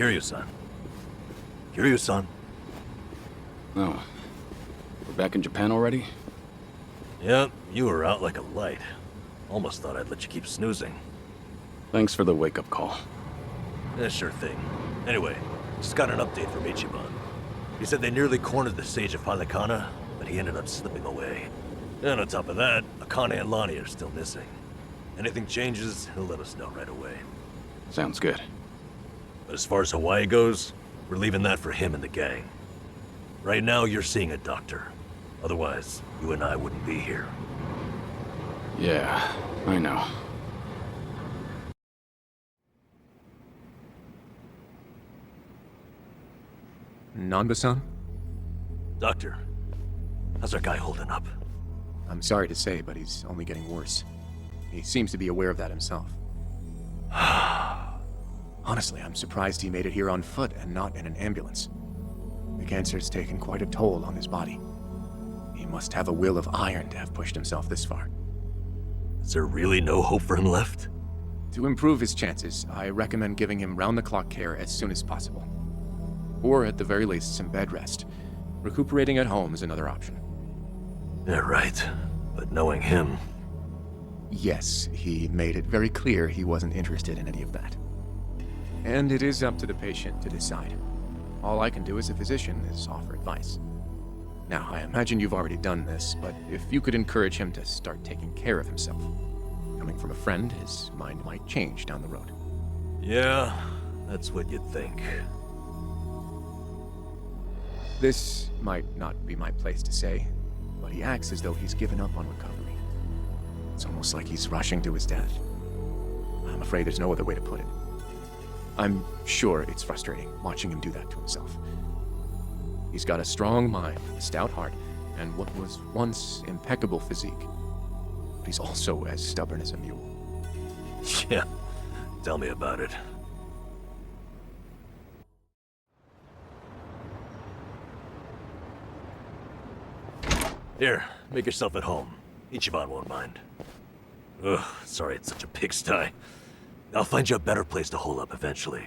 Kiryu-san. Kiryu-san. Oh. We're back in Japan already? Yep, you were out like a light. Almost thought I'd let you keep snoozing. Thanks for the wake-up call. Yeah, sure thing. Anyway, just got an update from Ichiban. He said they nearly cornered the sage of Halikana, but he ended up slipping away. And on top of that, Akane and Lonnie are still missing. Anything changes, he'll let us know right away. Sounds good. But as far as Hawaii goes, we're leaving that for him and the gang. Right now, you're seeing a doctor. Otherwise, you and I wouldn't be here. Yeah, I know. Nanba-san? Doctor, how's our guy holding up? I'm sorry to say, but he's only getting worse. He seems to be aware of that himself. Honestly, I'm surprised he made it here on foot and not in an ambulance. The cancer's taken quite a toll on his body. He must have a will of iron to have pushed himself this far. Is there really no hope for him left? To improve his chances, I recommend giving him round-the-clock care as soon as possible. Or at the very least, some bed rest. Recuperating at home is another option. Yeah, right. But knowing him... Yes, he made it very clear he wasn't interested in any of that. And it is up to the patient to decide. All I can do as a physician is offer advice. Now, I imagine you've already done this, but if you could encourage him to start taking care of himself. Coming from a friend, his mind might change down the road. Yeah, that's what you'd think. This might not be my place to say, but he acts as though he's given up on recovery. It's almost like he's rushing to his death. I'm afraid there's no other way to put it. I'm sure it's frustrating watching him do that to himself. He's got a strong mind, a stout heart, and what was once impeccable physique. But he's also as stubborn as a mule. Yeah, tell me about it. Here, make yourself at home. Ichiban won't mind. Ugh, sorry it's such a pigsty. I'll find you a better place to hole up eventually.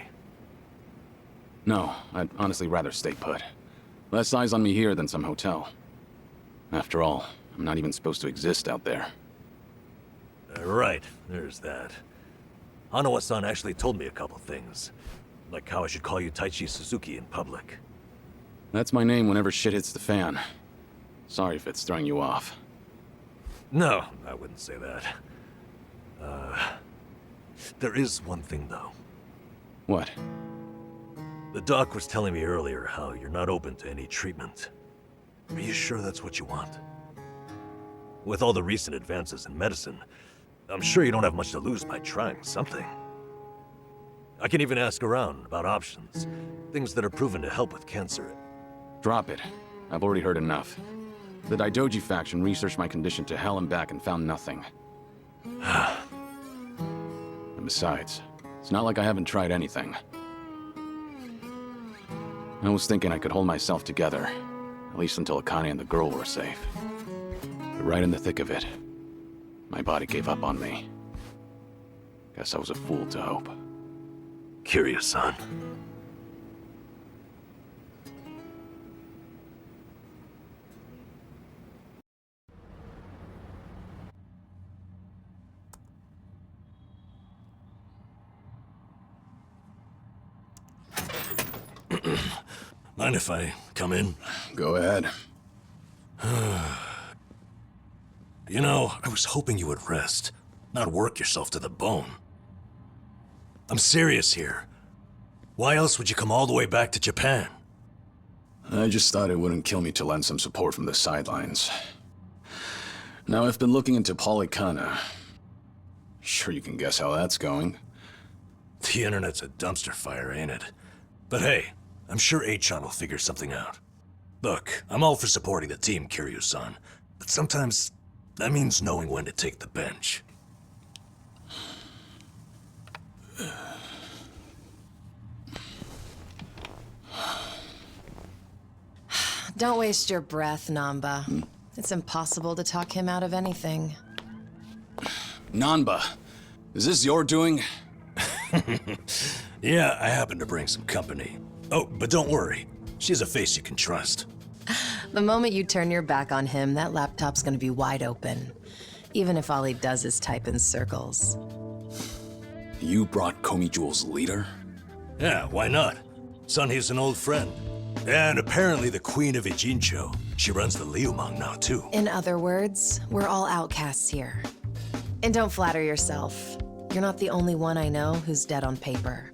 No, I'd honestly rather stay put. Less eyes on me here than some hotel. After all, I'm not even supposed to exist out there. Right, there's that. Hanawa-san actually told me a couple things. Like how I should call you Taichi Suzuki in public. That's my name whenever shit hits the fan. Sorry if it's throwing you off. No, I wouldn't say that. There is one thing though. What? The doc was telling me earlier how you're not open to any treatment. Are you sure that's what you want? With all the recent advances in medicine, I'm sure you don't have much to lose by trying something. I can even ask around about options, things that are proven to help with cancer. Drop it. I've already heard enough. The Daidoji faction researched my condition to hell and back and found nothing. And besides, it's not like I haven't tried anything. I was thinking I could hold myself together, at least until Akane and the girl were safe. But right in the thick of it, my body gave up on me. Guess I was a fool to hope. Kiryu-san. Mind if I come in? Go ahead. You know, I was hoping you would rest, not work yourself to the bone. I'm serious here. Why else would you come all the way back to Japan? I just thought it wouldn't kill me to lend some support from the sidelines. Now, I've been looking into Polycana. Sure you can guess how that's going. The internet's a dumpster fire, ain't it? But hey, I'm sure H-chan will figure something out. Look, I'm all for supporting the team, Kiryu-san, but sometimes that means knowing when to take the bench. Don't waste your breath, Namba. It's impossible to talk him out of anything. Nanba, is this your doing? Yeah, I happen to bring some company. Oh, but don't worry. She's a face you can trust. The moment you turn your back on him, that laptop's gonna be wide open. Even if all he does is type in circles. You brought Komi Jewel's leader? Yeah, why not? Sunhee's an old friend. And apparently the Queen of Ijincho. She runs the Liumang now, too. In other words, we're all outcasts here. And don't flatter yourself. You're not the only one I know who's dead on paper.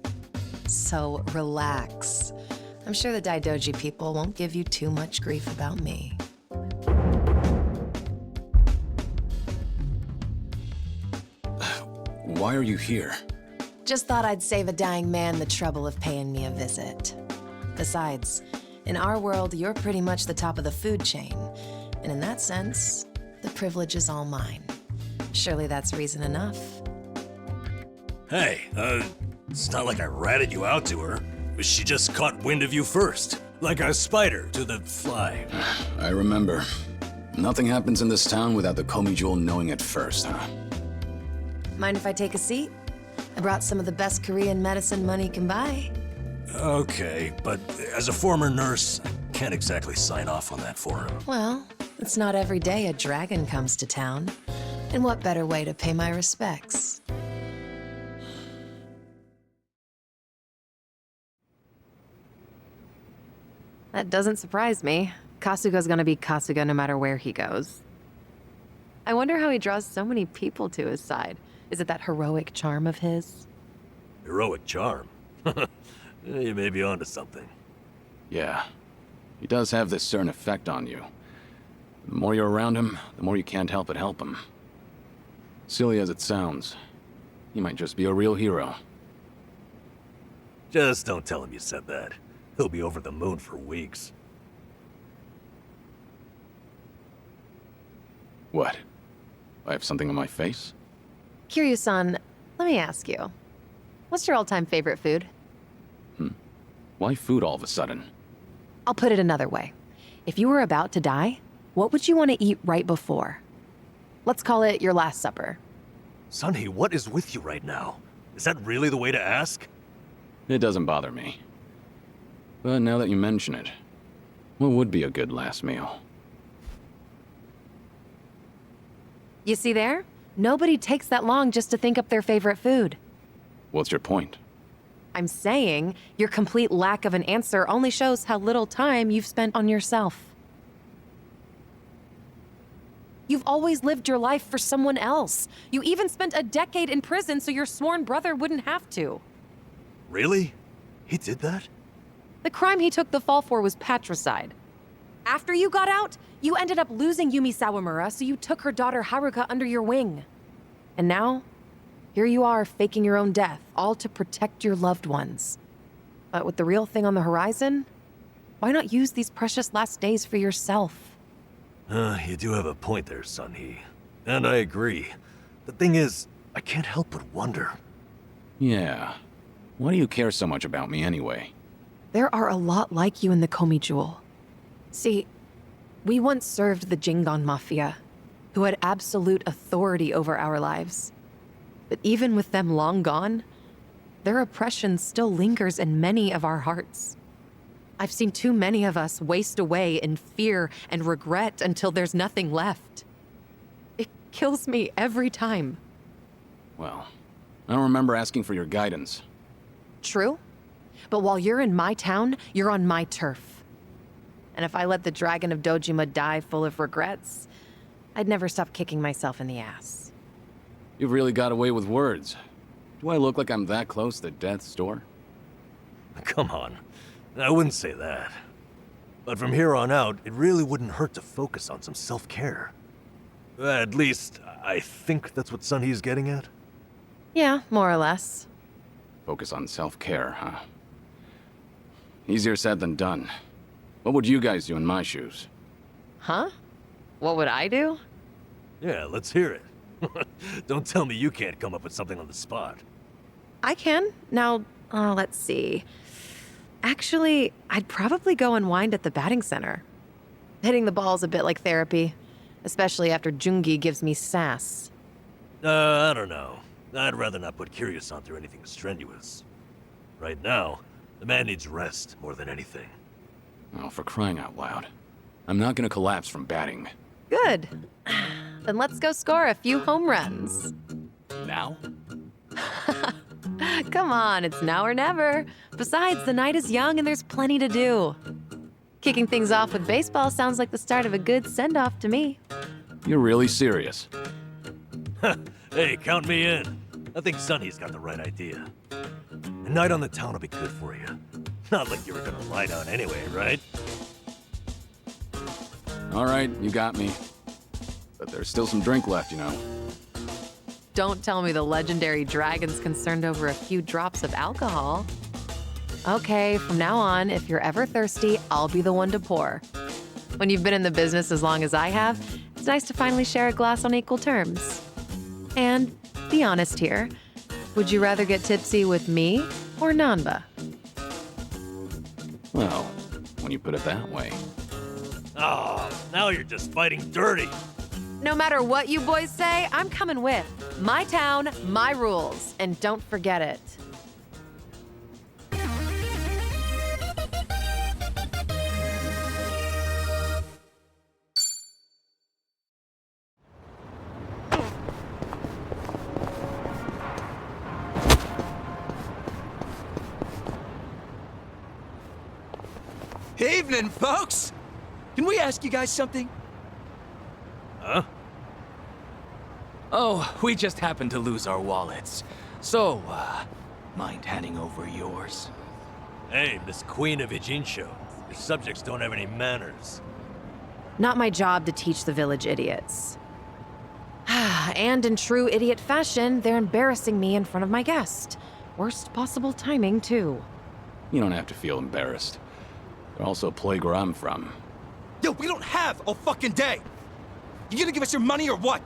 So relax. I'm sure the Daidoji people won't give you too much grief about me. Why are you here? Just thought I'd save a dying man the trouble of paying me a visit. Besides, in our world, you're pretty much the top of the food chain. And in that sense, the privilege is all mine. Surely that's reason enough. Hey, it's not like I ratted you out to her. She just caught wind of you first. Like a spider to the fly. I remember. Nothing happens in this town without the Komi Jewel knowing it first, huh? Mind if I take a seat? I brought some of the best Korean medicine money can buy. Okay, but as a former nurse, I can't exactly sign off on that for him. Well, it's not every day a dragon comes to town. And what better way to pay my respects? That doesn't surprise me. Kasuga's gonna be Kasuga no matter where he goes. I wonder how he draws so many people to his side. Is it that heroic charm of his? Heroic charm? You may be onto something. Yeah. He does have this certain effect on you. The more you're around him, the more you can't help but help him. Silly as it sounds, he might just be a real hero. Just don't tell him you said that. He'll be over the moon for weeks. What? I have something on my face? Kiryu-san, let me ask you. What's your all-time favorite food? Why food all of a sudden? I'll put it another way. If you were about to die, what would you want to eat right before? Let's call it your last supper. Sunhee, what is with you right now? Is that really the way to ask? It doesn't bother me. But now that you mention it, what would be a good last meal? You see there? Nobody takes that long just to think up their favorite food. What's your point? I'm saying your complete lack of an answer only shows how little time you've spent on yourself. You've always lived your life for someone else. You even spent a decade in prison so your sworn brother wouldn't have to. Really? He did that? The crime he took the fall for was patricide. After you got out, you ended up losing Yumi Sawamura, so you took her daughter Haruka under your wing. And now, here you are faking your own death, all to protect your loved ones. But with the real thing on the horizon, why not use these precious last days for yourself? You do have a point there, Sunhee. And I agree. The thing is, I can't help but wonder. Yeah. Why do you care so much about me anyway? There are a lot like you in the Komi Jewel. See, we once served the Jingon Mafia, who had absolute authority over our lives. But even with them long gone, their oppression still lingers in many of our hearts. I've seen too many of us waste away in fear and regret until there's nothing left. It kills me every time. Well, I don't remember asking for your guidance. True, but while you're in my town, you're on my turf. And if I let the Dragon of Dojima die full of regrets, I'd never stop kicking myself in the ass. You've really got away with words. Do I look like I'm that close to death's door? Come on. I wouldn't say that. But from here on out, it really wouldn't hurt to focus on some self-care. At least, I think that's what Sunhee's getting at. Yeah, more or less. Focus on self-care, huh? Easier said than done. What would you guys do in my shoes? Huh? What would I do? Yeah, let's hear it. Don't tell me you can't come up with something on the spot. I can. Now, let's see. Actually, I'd probably go unwind at the batting center. Hitting the ball's a bit like therapy, especially after Jungi gives me sass. I don't know. I'd rather not put Kiryu-san through anything strenuous. Right now, the man needs rest more than anything. Oh, for crying out loud. I'm not gonna collapse from batting. Good. Then let's go score a few home runs. Now? Come on, it's now or never. Besides, the night is young and there's plenty to do. Kicking things off with baseball sounds like the start of a good send-off to me. You're really serious? Hey, count me in. I think Sonny's got the right idea. A night on the town will be good for you. Not like you were gonna lie down anyway, right? All right, you got me. But there's still some drink left, you know. Don't tell me the legendary dragon's concerned over a few drops of alcohol. Okay, from now on, if you're ever thirsty, I'll be the one to pour. When you've been in the business as long as I have, it's nice to finally share a glass on equal terms. And be honest here, would you rather get tipsy with me or Nanba? Well, when you put it that way. Oh, now you're just fighting dirty. No matter what you boys say, I'm coming with. My town, my rules, and don't forget it. Evening, folks! Can we ask you guys something? Huh? Oh, we just happened to lose our wallets. So, mind handing over yours? Hey, Miss Queen of Ijincho, your subjects don't have any manners. Not my job to teach the village idiots. And in true idiot fashion, they're embarrassing me in front of my guest. Worst possible timing, too. You don't have to feel embarrassed. They're also a place where I'm from. Yo, we don't have a fucking day! You gonna give us your money or what?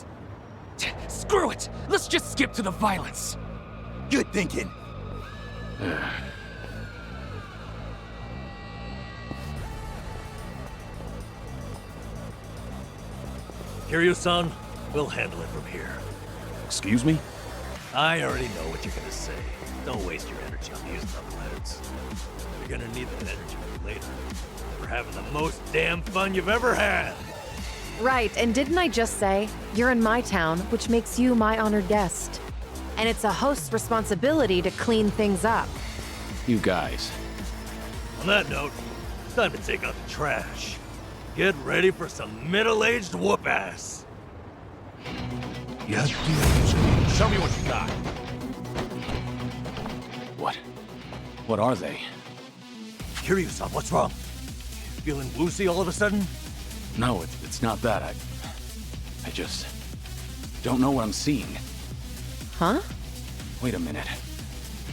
Screw it! Let's just skip to the violence! Good thinking. Kiryu-san, we'll handle it from here. Excuse me? I already know what you're gonna say. Don't waste your energy on these knuckleheads. You're gonna need that energy later. We're having the most damn fun you've ever had! Right, and didn't I just say, you're in my town, which makes you my honored guest. And it's a host's responsibility to clean things up. You guys. On that note, it's time to take out the trash. Get ready for some middle-aged whoop-ass. Show me what you got. What? What are they? Kiryu-san, what's wrong? Feeling woozy all of a sudden? No, it's not that. I just don't know what I'm seeing. Huh? Wait a minute.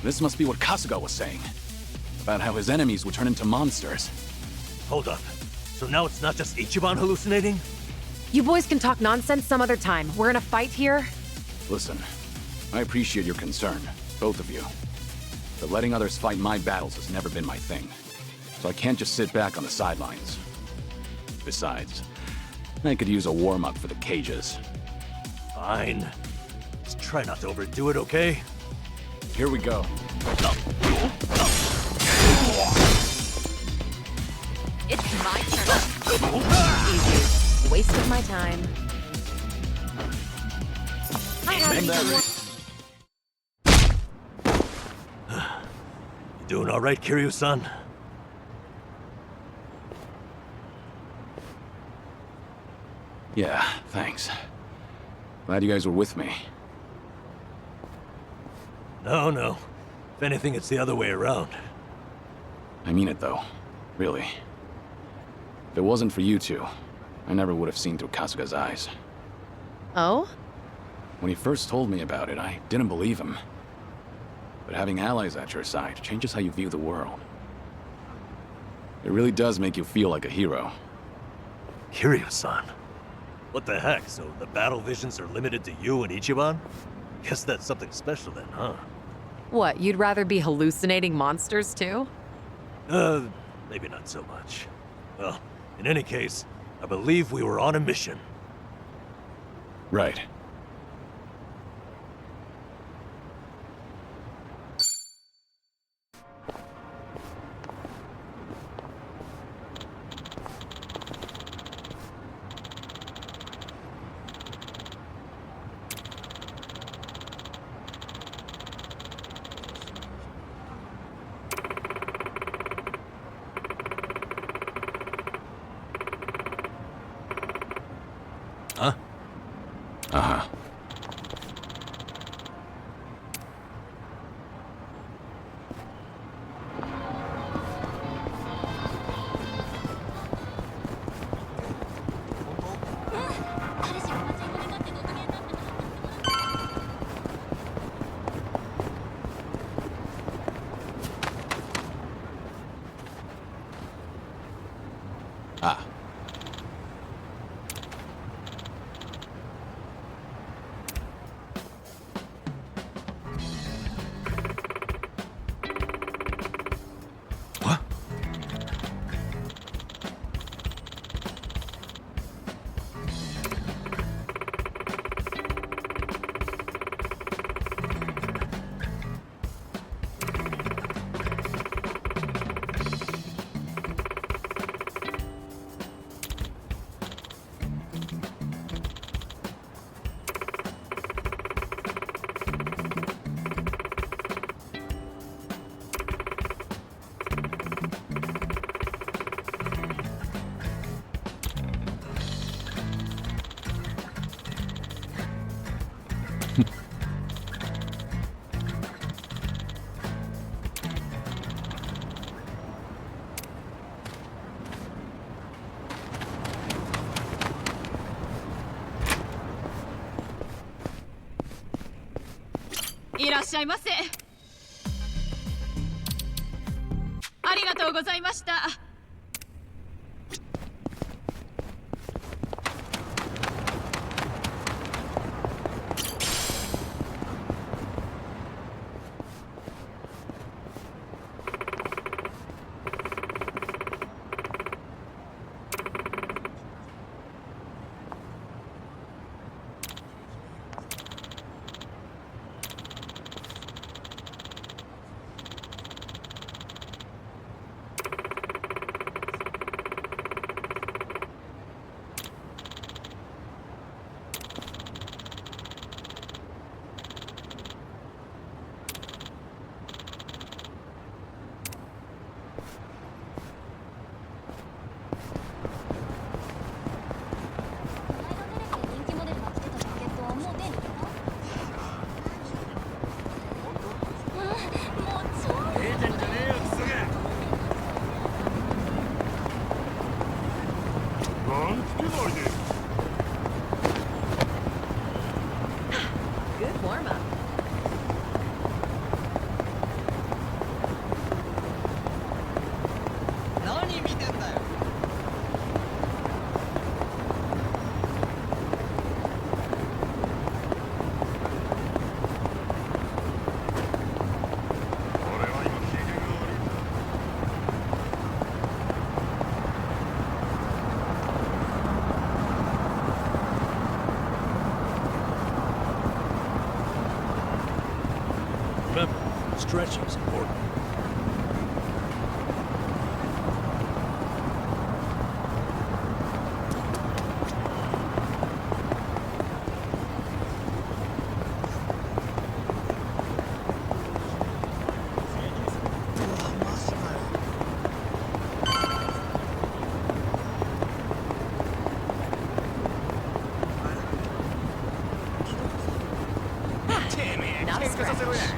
This must be what Kasuga was saying. About how his enemies would turn into monsters. Hold up. So now it's not just Ichiban hallucinating? You boys can talk nonsense some other time. We're in a fight here. Listen, I appreciate your concern, both of you. But letting others fight my battles has never been my thing. So I can't just sit back on the sidelines. Besides, I could use a warm-up for the cages. Fine. Just try not to overdo it, okay? Here we go. It's my turn. Easy. Waste of my time. I have You doing all right, Kiryu-san? Yeah, thanks. Glad you guys were with me. No. If anything, it's the other way around. I mean it, though. Really. If it wasn't for you two, I never would have seen through Kasuga's eyes. Oh? When he first told me about it, I didn't believe him. But having allies at your side changes how you view the world. It really does make you feel like a hero. Kiryu-san? What the heck? So the battle visions are limited to you and Ichiban? Guess that's something special then, huh? What, you'd rather be hallucinating monsters too? Maybe not so much. Well, in any case, I believe we were on a mission. Right. Uh-huh. Ah. What?いらっしゃいませ。ありがとうございました。Good warm-up. Remember, stretching is important. Not a scratch.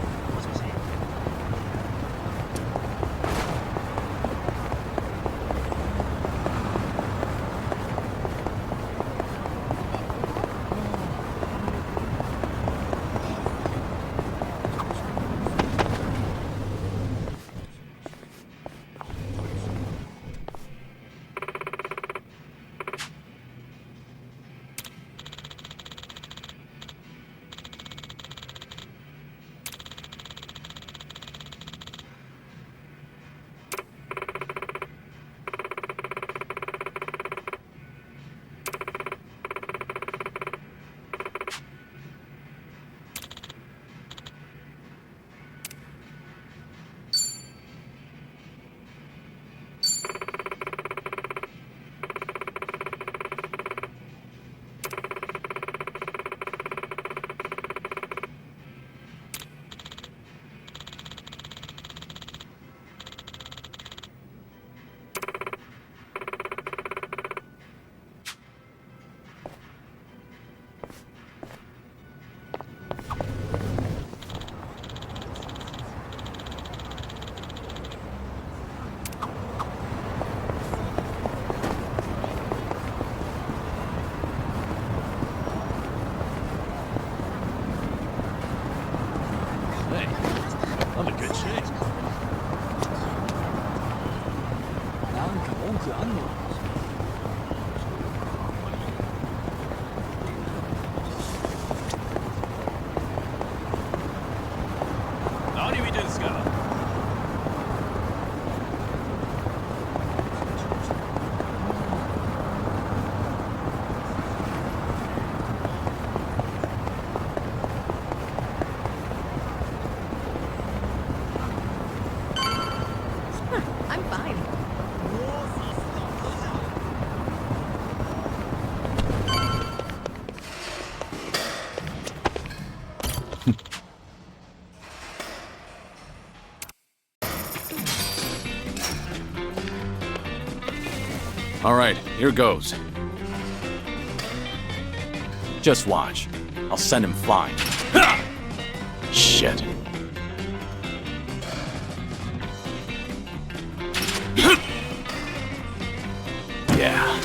found a good shape. なんか文句あんの？何見てんすか? I'm fine. All right, here goes. Just watch. I'll send him flying. Ha! Shit. Yeah.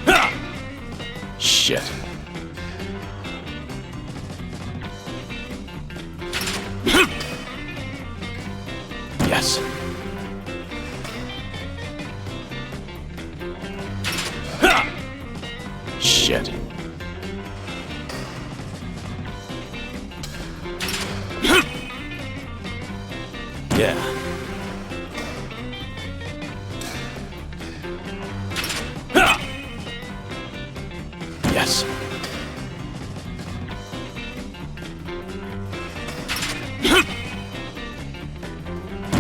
Ha! Shit. Yes. Ha! Shit. Yeah. Ha! Yes.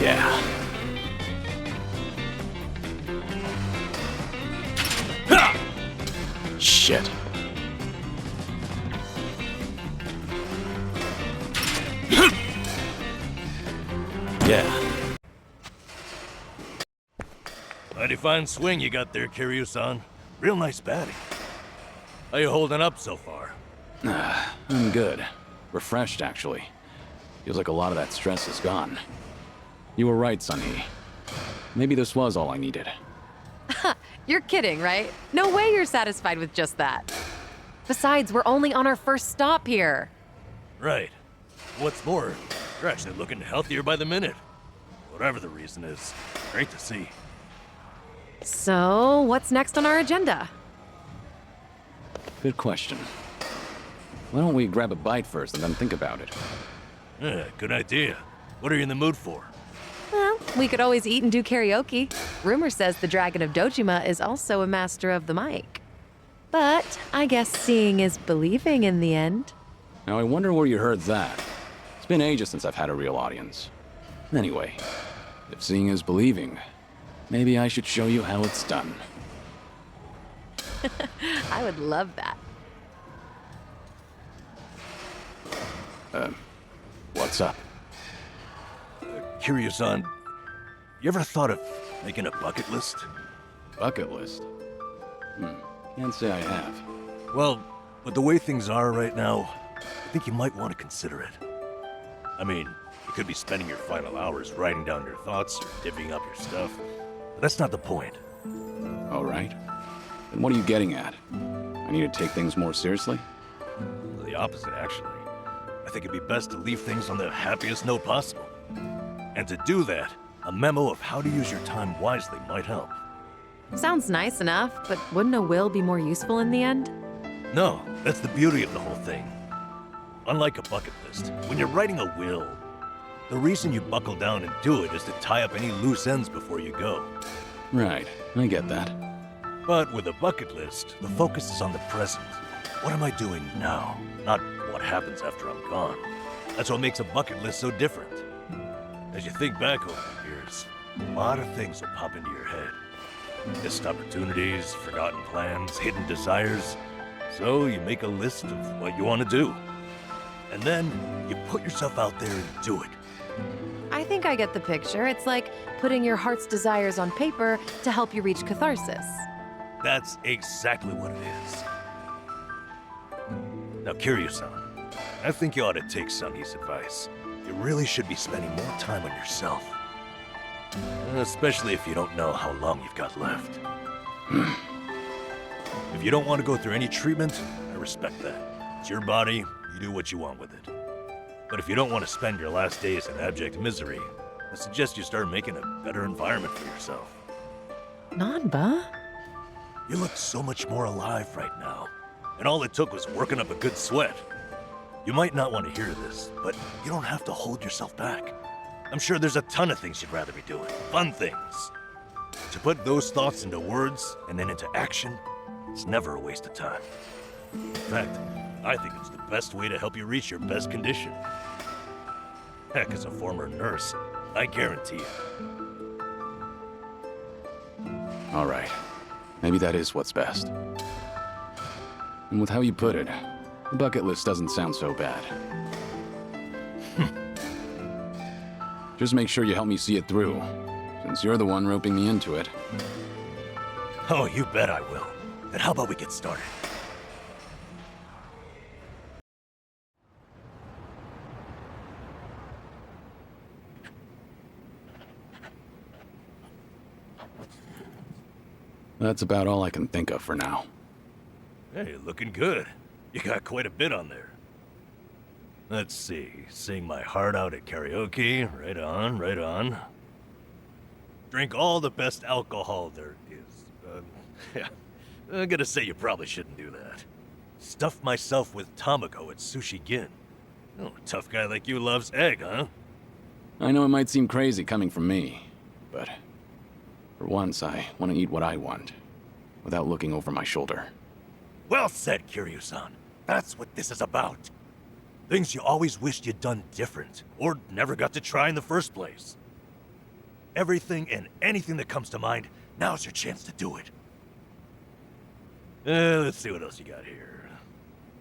Yeah. Ha! Shit. Yeah. Mighty fine swing you got there, Kiryu-san. Real nice batting. How you holding up so far? I'm good. Refreshed, actually. Feels like a lot of that stress is gone. You were right, Sunhee. Maybe this was all I needed. You're kidding, right? No way you're satisfied with just that. Besides, we're only on our first stop here. Right. What's more, you're actually looking healthier by the minute. Whatever the reason is, great to see. So, what's next on our agenda? Good question. Why don't we grab a bite first and then think about it? Yeah, good idea. What are you in the mood for? Well, we could always eat and do karaoke. Rumor says the Dragon of Dojima is also a master of the mic. But I guess seeing is believing in the end. Now I wonder where you heard that. It's been ages since I've had a real audience. Anyway, if seeing is believing, maybe I should show you how it's done. I would love that. What's up? Kiryu-san, you ever thought of making a bucket list? Bucket list? Can't say I have. Well, with the way things are right now, I think you might want to consider it. I mean, you could be spending your final hours writing down your thoughts or divvying up your stuff, but that's not the point. All right. Then what are you getting at? I need to take things more seriously? The opposite, actually. I think it'd be best to leave things on the happiest note possible. And to do that, a memo of how to use your time wisely might help. Sounds nice enough, but wouldn't a will be more useful in the end? No, that's the beauty of the whole thing. Unlike a bucket list, when you're writing a will, the reason you buckle down and do it is to tie up any loose ends before you go. Right, I get that. But with a bucket list, the focus is on the present. What am I doing now? Not what happens after I'm gone. That's what makes a bucket list so different. As you think back over the years, a lot of things will pop into your head. Missed opportunities, forgotten plans, hidden desires. So you make a list of what you want to do. And then you put yourself out there and do it. I think I get the picture. It's like putting your heart's desires on paper to help you reach catharsis. That's exactly what it is. Now, Kiryu-san, I think you ought to take Sunhee's advice. You really should be spending more time on yourself. Especially if you don't know how long you've got left. If you don't want to go through any treatment, I respect that. It's your body, you do what you want with it. But if you don't want to spend your last days in abject misery, I suggest you start making a better environment for yourself. Nanba? You look so much more alive right now, and all it took was working up a good sweat. You might not want to hear this, but you don't have to hold yourself back. I'm sure there's a ton of things you'd rather be doing, fun things. To put those thoughts into words and then into action, it's never a waste of time. In fact, I think it's the best way to help you reach your best condition. Heck, as a former nurse, I guarantee you. All right. Maybe that is what's best. And with how you put it, the bucket list doesn't sound so bad. Just make sure you help me see it through, since you're the one roping me into it. Oh, you bet I will. Then how about we get started? That's about all I can think of for now. Hey, looking good. You got quite a bit on there. Let's see. Sing my heart out at karaoke. Right on, right on. Drink all the best alcohol there is. Yeah. I'm gonna say you probably shouldn't do that. Stuff myself with tamago at Sushi Gin. Oh, a tough guy like you loves egg, huh? I know it might seem crazy coming from me, but for once I want to eat what I want, without looking over my shoulder. Well said, Kiryu-san. That's what this is about. Things you always wished you'd done different, or never got to try in the first place. Everything and anything that comes to mind, now's your chance to do it. Let's see what else you got here.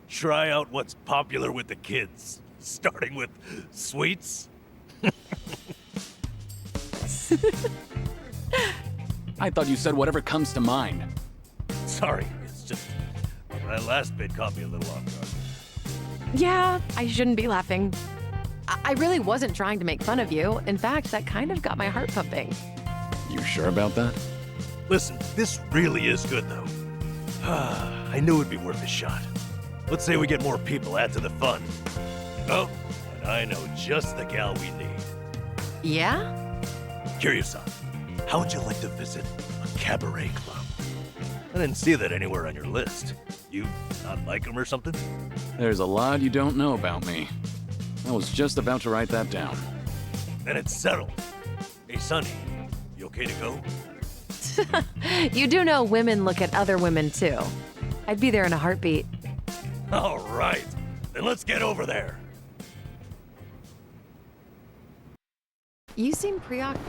Try out what's popular with the kids, starting with sweets. I thought you said whatever comes to mind. Sorry, it's just that last bit caught me a little off guard. Yeah, I shouldn't be laughing. I really wasn't trying to make fun of you. In fact, that kind of got my heart pumping. You sure about that? Listen, this really is good, though. I knew it'd be worth a shot. Let's say we get more people, add to the fun. Oh, and I know just the gal we need. Yeah? Kiryu-san, how would you like to visit a cabaret club? I didn't see that anywhere on your list. You not like them or something? There's a lot you don't know about me. I was just about to write that down. Then it's settled. Hey, Sonny, you okay to go? You do know women look at other women too. I'd be there in a heartbeat. All right, then let's get over there. You seem preoccupied.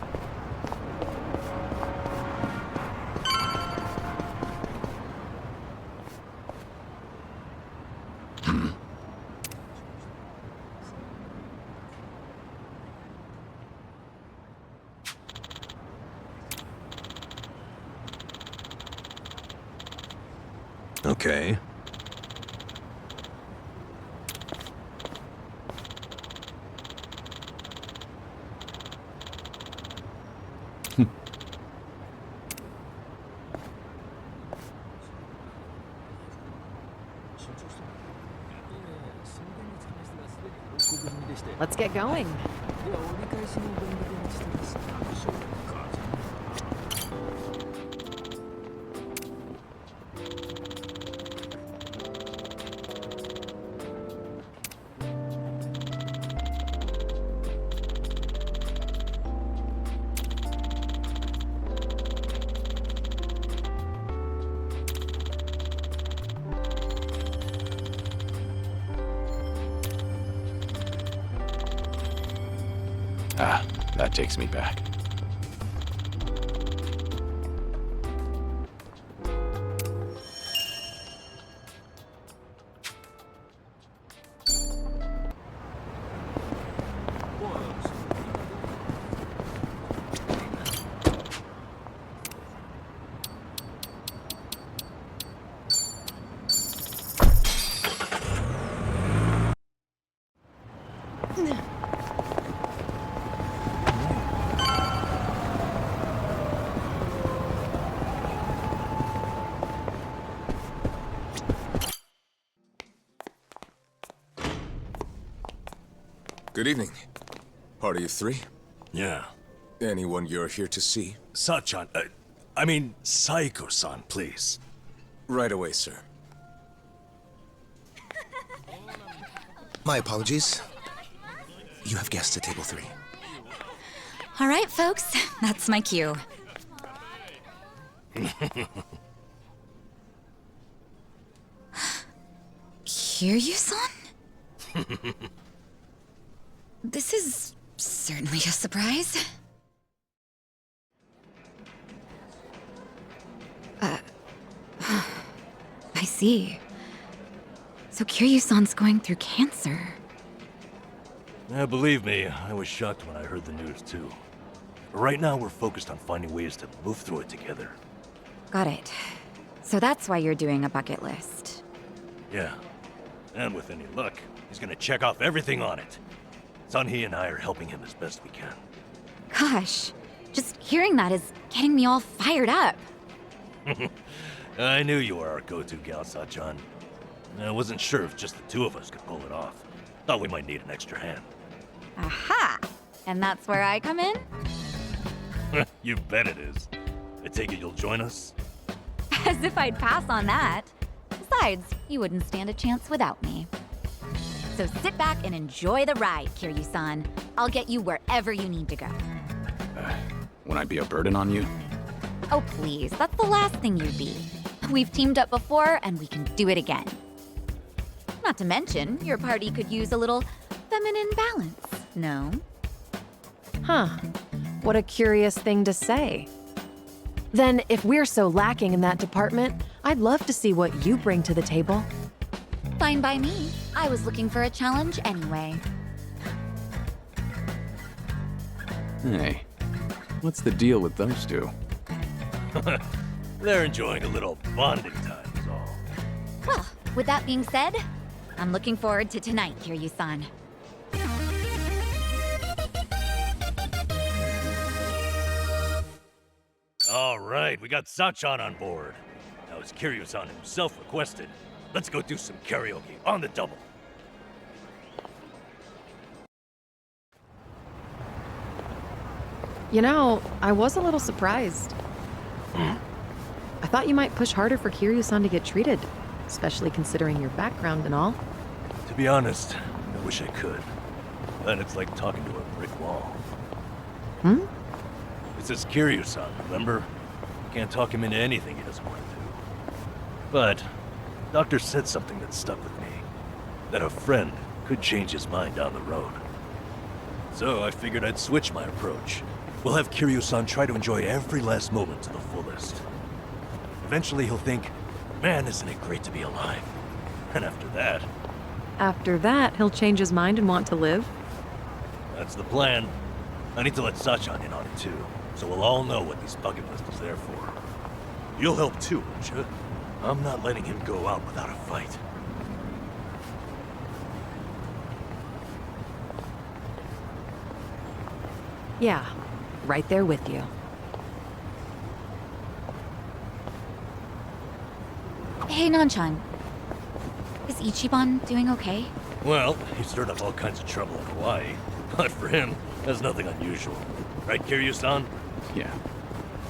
Okay. Let's get going. Ah, that takes me back. Good evening. Party of three? Yeah. Anyone you're here to see? Sachan, I mean, Saiko-san, please. Right away, sir. My apologies. You have guests at table 3. All right, folks. That's my cue. Kiryu-san? This is certainly a surprise. I see. So Kiryu-san's going through cancer. Yeah, believe me, I was shocked when I heard the news too. But right now we're focused on finding ways to move through it together. Got it. So that's why you're doing a bucket list. Yeah. And with any luck, he's gonna check off everything on it. Sunhee and I are helping him as best we can. Gosh, just hearing that is getting me all fired up. I knew you were our go-to gal, Sachan. I wasn't sure if just the two of us could pull it off. Thought we might need an extra hand. Aha! And that's where I come in? You bet it is. I take it you'll join us? As if I'd pass on that. Besides, you wouldn't stand a chance without me. So sit back and enjoy the ride, Kiryu-san. I'll get you wherever you need to go. Won't I be a burden on you? Oh, please, that's the last thing you'd be. We've teamed up before, and we can do it again. Not to mention, your party could use a little feminine balance, no? Huh. What a curious thing to say. Then, if we're so lacking in that department, I'd love to see what you bring to the table. Fine by me. I was looking for a challenge anyway. Hey, what's the deal with those two? They're enjoying a little bonding time, is all. Well, with that being said, I'm looking forward to tonight, Kiryu-san. All right, we got Sachan on board. Now, as Kiryu-san himself requested, let's go do some karaoke on the double. You know, I was a little surprised. I thought you might push harder for Kiryu-san to get treated, especially considering your background and all. To be honest, I wish I could. But it's like talking to a brick wall. Hmm? It's this Kiryu-san, remember? You can't talk him into anything he doesn't want to do. But, Doctor said something that stuck with me. That a friend could change his mind down the road. So I figured I'd switch my approach. We'll have Kiryu-san try to enjoy every last moment to the fullest. Eventually he'll think, man, isn't it great to be alive? And after that... After that, he'll change his mind and want to live? That's the plan. I need to let Sachan in on it too, so we'll all know what this bucket list is there for. You'll help too, won't you? I'm not letting him go out without a fight. Yeah, right there with you. Hey, Nanchan. Is Ichiban doing okay? Well, he stirred up all kinds of trouble in Hawaii. But for him, that's nothing unusual. Right, Kiryu-san? Yeah.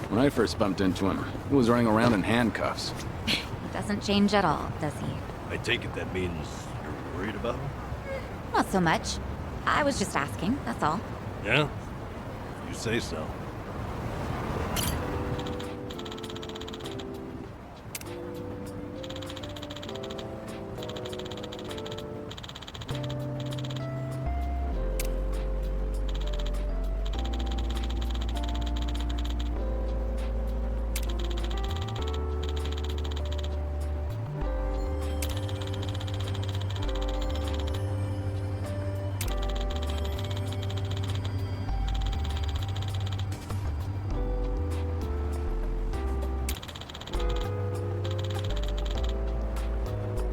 When I first bumped into him, he was running around in handcuffs. He doesn't change at all, does he? I take it that means you're worried about him? Not so much. I was just asking, that's all. Yeah? You say so.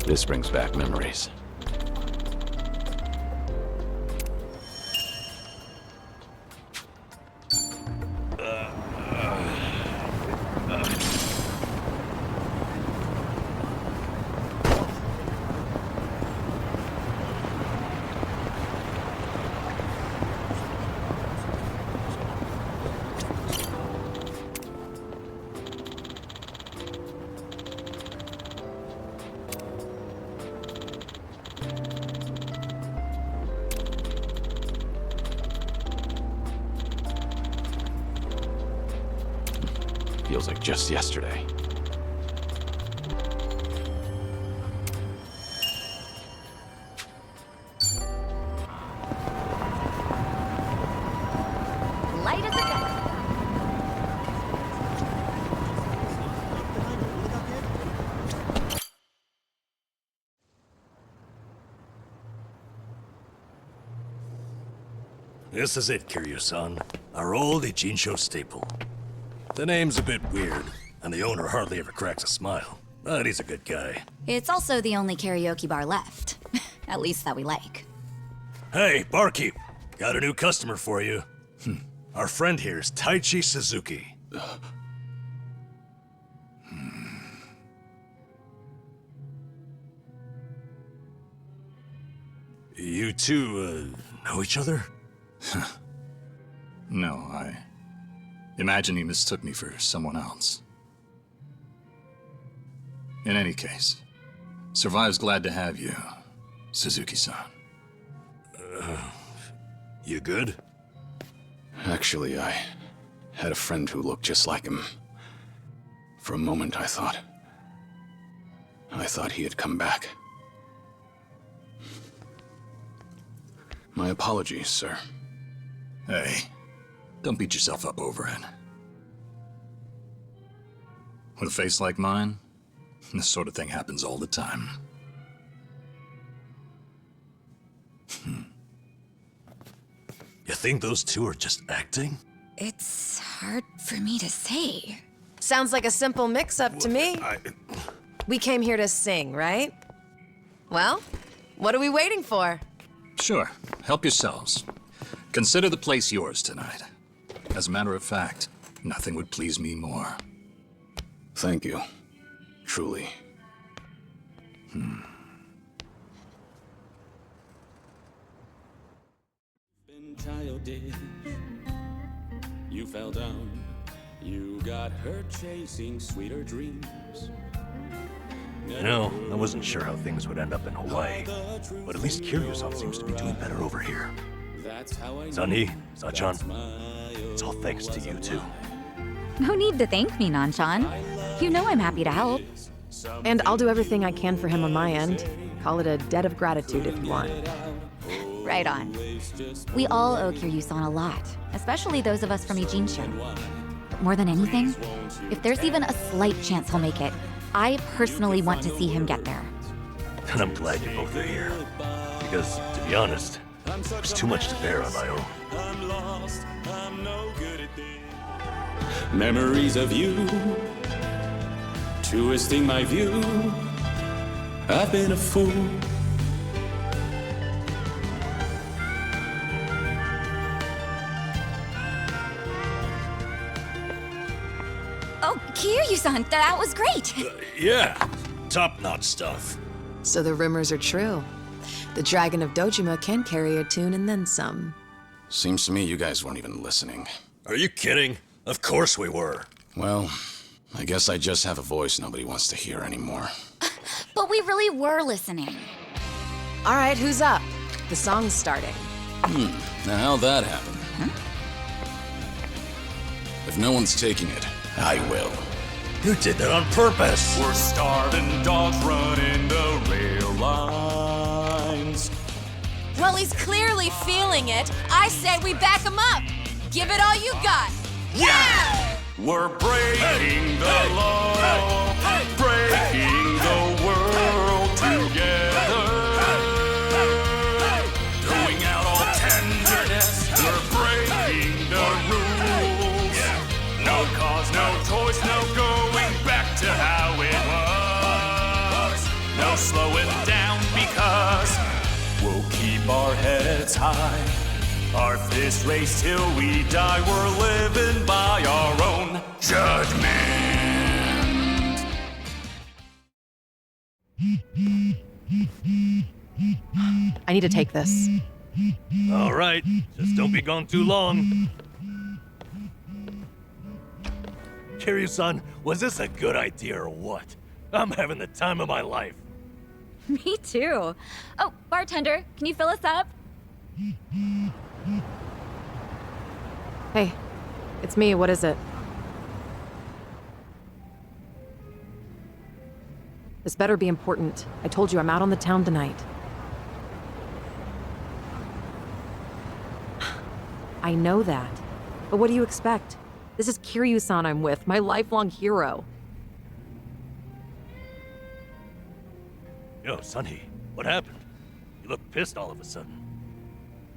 This brings back memories. Feels like just yesterday. Light as a feather. This is it, Kiryu-san. Our old Ichinsho staple. The name's a bit weird, and the owner hardly ever cracks a smile. But he's a good guy. It's also the only karaoke bar left. At least that we like. Hey, barkeep. Got a new customer for you. Our friend here's Taichi Suzuki. You two, know each other? No, I imagine he mistook me for someone else. In any case, Survive's glad to have you, Suzuki-san. You good? Actually, I had a friend who looked just like him. For a moment, I thought he had come back. My apologies, sir. Hey, don't beat yourself up over it. With a face like mine, this sort of thing happens all the time. You think those two are just acting? It's hard for me to say. Sounds like a simple mix-up to me. We came here to sing, right? Well, what are we waiting for? Sure, help yourselves. Consider the place yours tonight. As a matter of fact, nothing would please me more. Thank you. Truly. Been childish. You fell down. You got hurt chasing sweeter dreams. You know, I wasn't sure how things would end up in Hawaii, but at least Kiryu-san seems to be doing better over here. That's how I Sunny, Sachan, it's all thanks to you two. No need to thank me, Nanchan. You know I'm happy to help. And I'll do everything I can for him on my end. Call it a debt of gratitude if you want. Right on. We all owe Kiryu-san a lot, especially those of us from Ijinsho. But more than anything, if there's even a slight chance he'll make it, I personally want to see him get there. And I'm glad you both are here. Because, to be honest, there's too much to bear on my own. I'm lost. I'm no good at this. Memories of you, twisting my view. I've been a fool. Oh, Kiryu-san, that was great! Yeah, top-notch stuff. So the rumors are true. The Dragon of Dojima can carry a tune and then some. Seems to me you guys weren't even listening. Are you kidding? Of course we were. Well, I guess I just have a voice nobody wants to hear anymore. But we really were listening. All right, who's up? The song's starting. Now how'd that happen? If no one's taking it, I will. You did that on purpose. We're starving dogs running the rail lines. Well, he's clearly feeling it. I say we back him up. Give it all you got. Yeah! We're breaking the law, breaking the world together. Going out all tenderness, we're breaking the rules. No cause, no choice, no going back to how it was. No slowing down because we'll keep our heads high. Our fist race till we die, we're living by our own judgment. I need to take this. All right, just don't be gone too long. Kiryu-san, was this a good idea or what? I'm having the time of my life. Me too. Oh, bartender, can you fill us up? Hey, it's me. What is it? This better be important. I told you I'm out on the town tonight. I know that. But what do you expect? This is Kiryu-san I'm with, my lifelong hero. Yo, Sonny, what happened? You look pissed all of a sudden.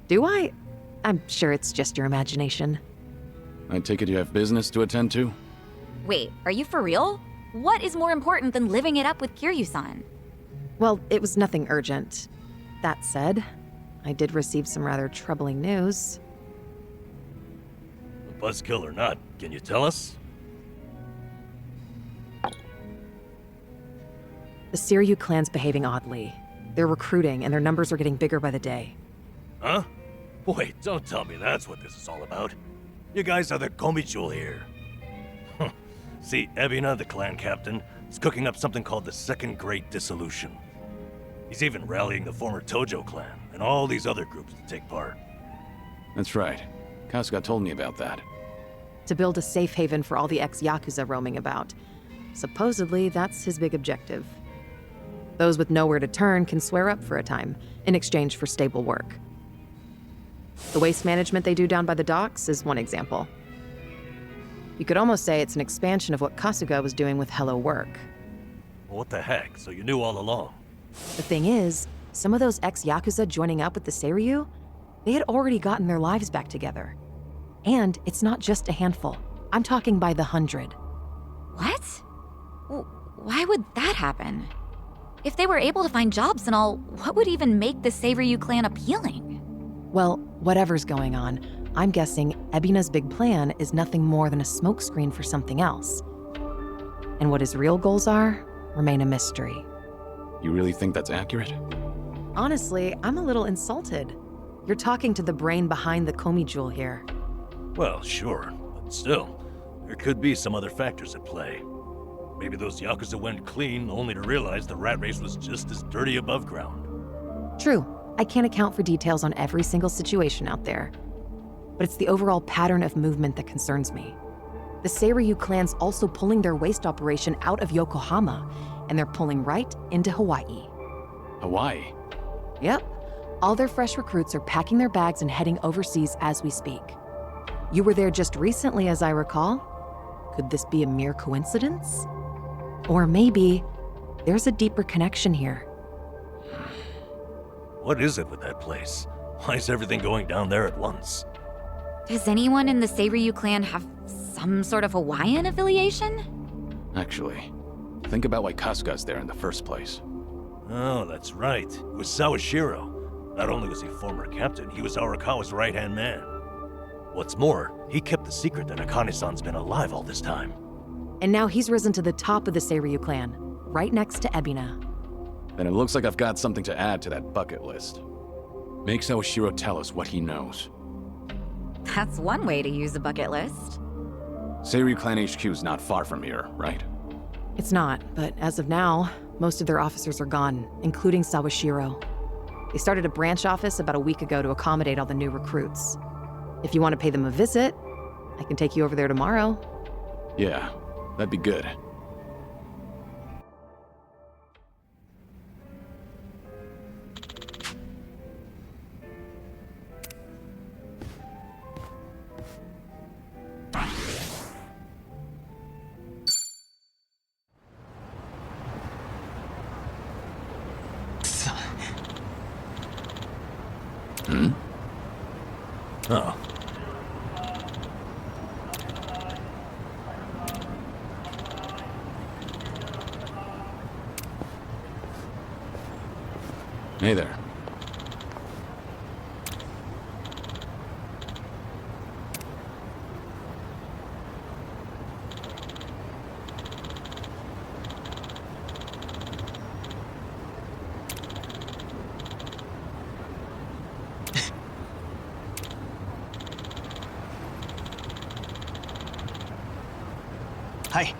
Do I? I'm sure it's just your imagination. I take it you have business to attend to? Wait, are you for real? What is more important than living it up with Kiryu-san? Well, it was nothing urgent. That said, I did receive some rather troubling news. Buzzkill or not, can you tell us? The Seiryu clan's behaving oddly. They're recruiting, and their numbers are getting bigger by the day. Huh? Wait, don't tell me that's what this is all about. You guys are the Komijul here. See, Ebina, the clan captain, is cooking up something called the Second Great Dissolution. He's even rallying the former Tojo clan and all these other groups to take part. That's right. Kasuga told me about that. To build a safe haven for all the ex-Yakuza roaming about. Supposedly, that's his big objective. Those with nowhere to turn can swear up for a time, in exchange for stable work. The waste management they do down by the docks is one example. You could almost say it's an expansion of what Kasuga was doing with Hello Work. What the heck? So you knew all along? The thing is, some of those ex-Yakuza joining up with the Seiryu, they had already gotten their lives back together. And it's not just a handful. I'm talking by the 100. What? Why would that happen? If they were able to find jobs and all, what would even make the Seiryu clan appealing? Well, whatever's going on, I'm guessing Ebina's big plan is nothing more than a smokescreen for something else. And what his real goals are remain a mystery. You really think that's accurate? Honestly, I'm a little insulted. You're talking to the brain behind the Komijul here. Well, sure, but still, there could be some other factors at play. Maybe those Yakuza went clean only to realize the rat race was just as dirty above ground. True, I can't account for details on every single situation out there. But it's the overall pattern of movement that concerns me. The Seiryu clan's also pulling their waste operation out of Yokohama, and they're pulling right into Hawaii. Hawaii? Yep. All their fresh recruits are packing their bags and heading overseas as we speak. You were there just recently, as I recall. Could this be a mere coincidence? Or maybe there's a deeper connection here. What is it with that place? Why is everything going down there at once? Does anyone in the Seiryu clan have some sort of Hawaiian affiliation? Actually, think about why Kasuga's there in the first place. Oh, that's right. It was Sawashiro. Not only was he former captain, he was Arakawa's right-hand man. What's more, he kept the secret that Akane-san's been alive all this time. And now he's risen to the top of the Seiryu clan, right next to Ebina. Then it looks like I've got something to add to that bucket list. Make Sawashiro tell us what he knows. That's one way to use a bucket list. Seiryu Clan HQ's not far from here, right? It's not, but as of now, most of their officers are gone, including Sawashiro. They started a branch office about a week ago to accommodate all the new recruits. If you want to pay them a visit, I can take you over there tomorrow. Yeah, that'd be good. Oh. Hey there. Hi.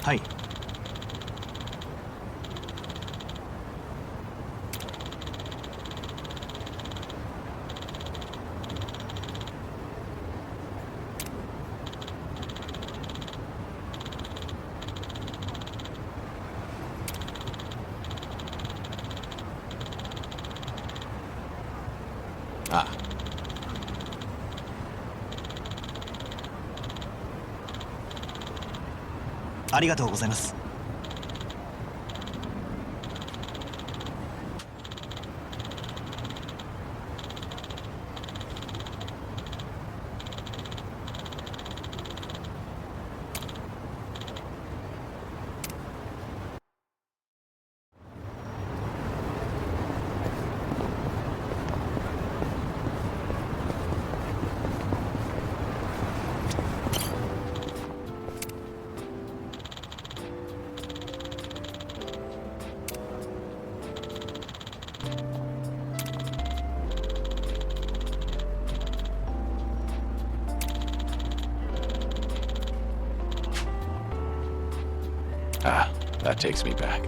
はい。Ah,ありがとうございます。Ah, that takes me back.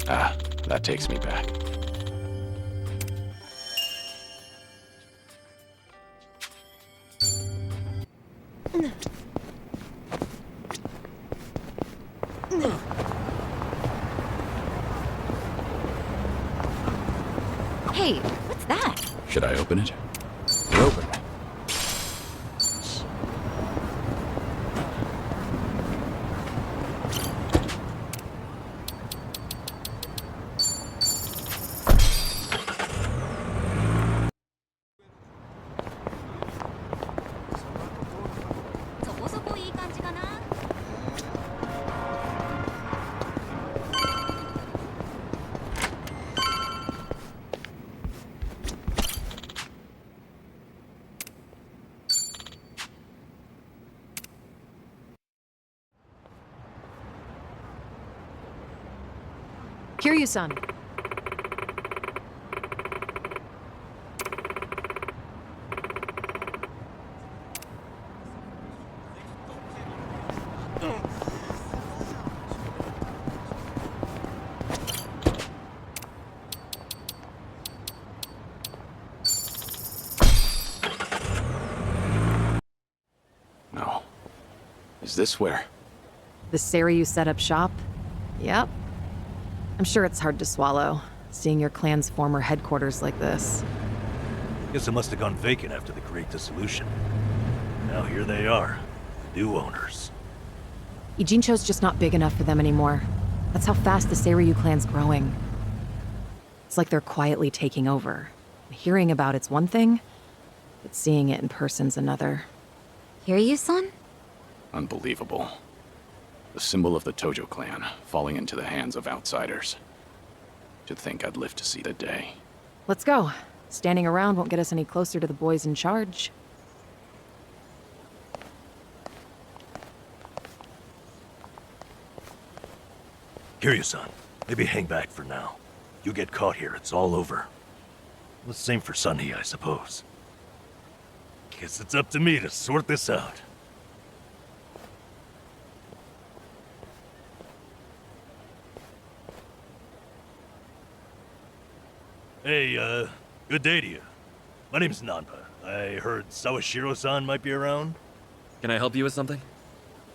Ah, that takes me back. Hey, what's that? Should I open it? Open it. Kiryu-san. No. Is this where? The Seiryu set up shop? Yep. I'm sure it's hard to swallow, seeing your clan's former headquarters like this. Guess it must have gone vacant after the Great Dissolution. Now here they are, the new owners. Ijincho's just not big enough for them anymore. That's how fast the Seiryu clan's growing. It's like they're quietly taking over. Hearing about it's one thing, but seeing it in person's another. Kiryu-san? Unbelievable. The symbol of the Tojo clan, falling into the hands of outsiders. To think I'd live to see the day. Let's go. Standing around won't get us any closer to the boys in charge. Kiryu-san, maybe hang back for now. You get caught here, it's all over. The same for Sunny, I suppose. Guess it's up to me to sort this out. Hey, good day to you. My name's Nanba. I heard Sawashiro-san might be around. Can I help you with something?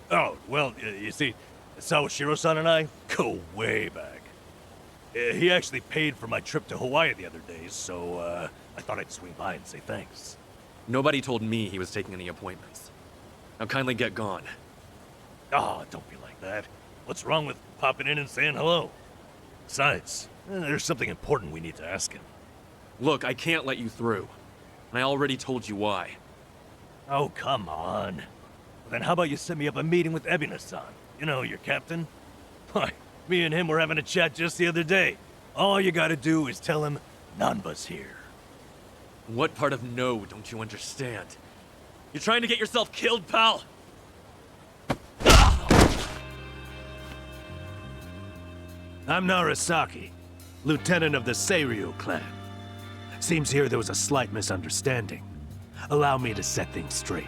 Oh, well, you see, Sawashiro-san and I go way back. He actually paid for my trip to Hawaii the other day, so, I thought I'd swing by and say thanks. Nobody told me he was taking any appointments. Now kindly get gone. Oh, don't be like that. What's wrong with popping in and saying hello? Besides, there's something important we need to ask him. Look, I can't let you through. And I already told you why. Oh, come on. Then how about you set me up a meeting with Ebina-san? You know, your captain? Why, me and him were having a chat just the other day. All you gotta do is tell him Nanba's here. What part of no don't you understand? You're trying to get yourself killed, pal? I'm Narasaki, lieutenant of the Seiryu clan. Seems here there was a slight misunderstanding. Allow me to set things straight.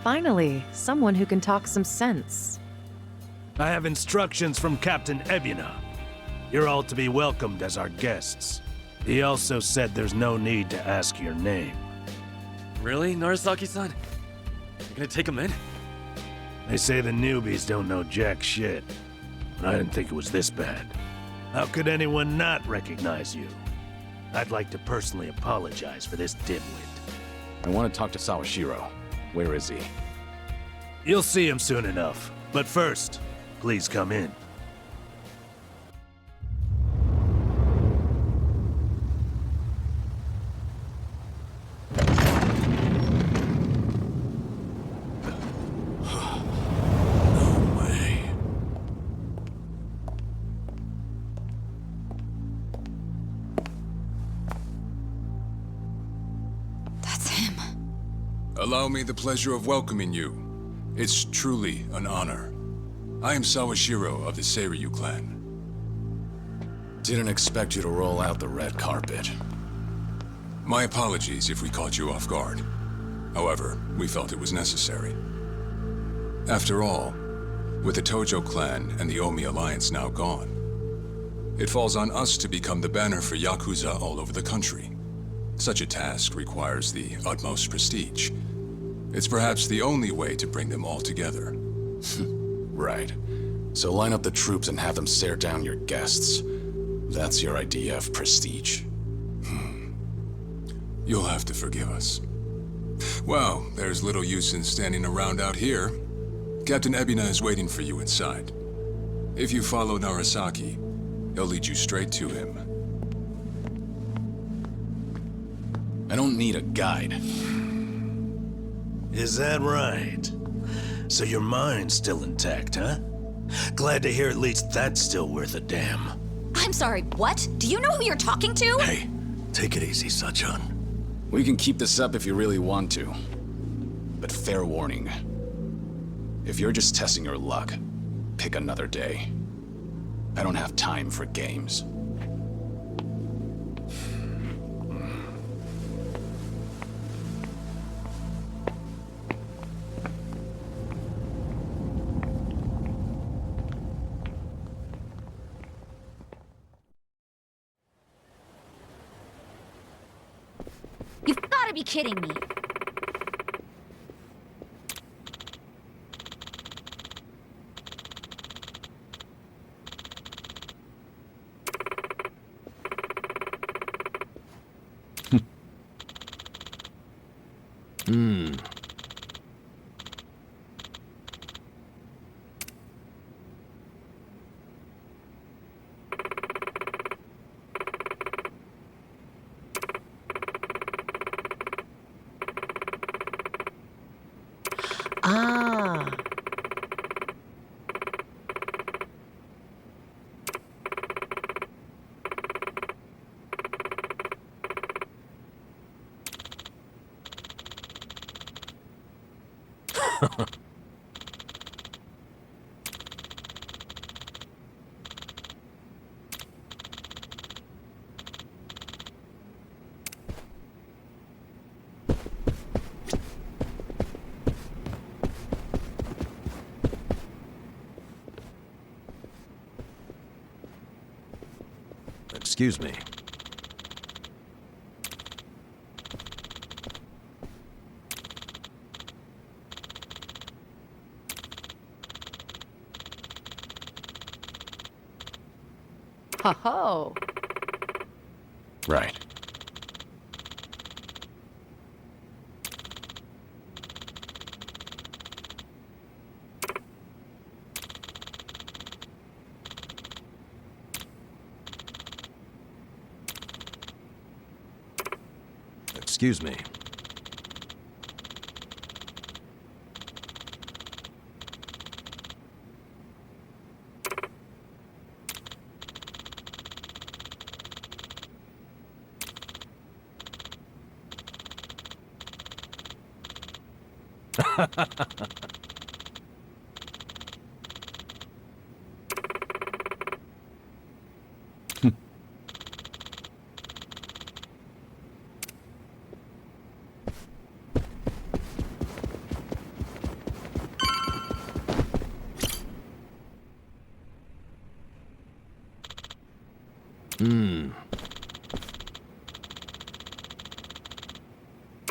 Finally, someone who can talk some sense. I have instructions from Captain Ebina. You're all to be welcomed as our guests. He also said there's no need to ask your name. Really, Narasaki-san? You're gonna take him in? They say the newbies don't know jack shit. But I didn't think it was this bad. How could anyone not recognize you? I'd like to personally apologize for this dimwit. I want to talk to Sawashiro. Where is he? You'll see him soon enough. But first, please come in. Allow me the pleasure of welcoming you. It's truly an honor. I am Sawashiro of the Seiryu clan. Didn't expect you to roll out the red carpet. My apologies if we caught you off guard. However, we felt it was necessary. After all, with the Tojo clan and the Omi alliance now gone, it falls on us to become the banner for Yakuza all over the country. Such a task requires the utmost prestige. It's perhaps the only way to bring them all together. Right. So line up the troops and have them stare down your guests. That's your idea of prestige. You'll have to forgive us. Well, there's little use in standing around out here. Captain Ebina is waiting for you inside. If you follow Narasaki, he'll lead you straight to him. I don't need a guide. Is that right? So your mind's still intact, huh? Glad to hear at least that's still worth a damn. I'm sorry, what? Do you know who you're talking to? Hey, take it easy, Sachan. We can keep this up if you really want to. But fair warning. If you're just testing your luck, pick another day. I don't have time for games. You've got to be kidding me. Ah. Excuse me. Ho-ho. Right. Excuse me.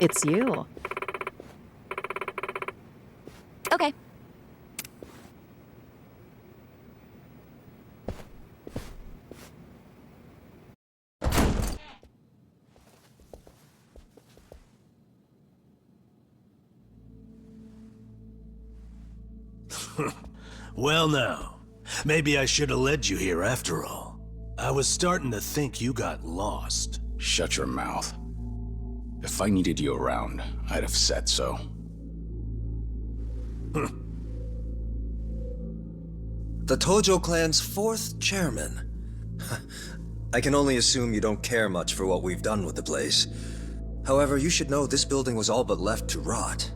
It's you. Okay. Well now, maybe I should have led you here after all. I was starting to think you got lost. Shut your mouth. If I needed you around, I'd have said so. The Tojo clan's 4th chairman. I can only assume you don't care much for what we've done with the place. However, you should know this building was all but left to rot.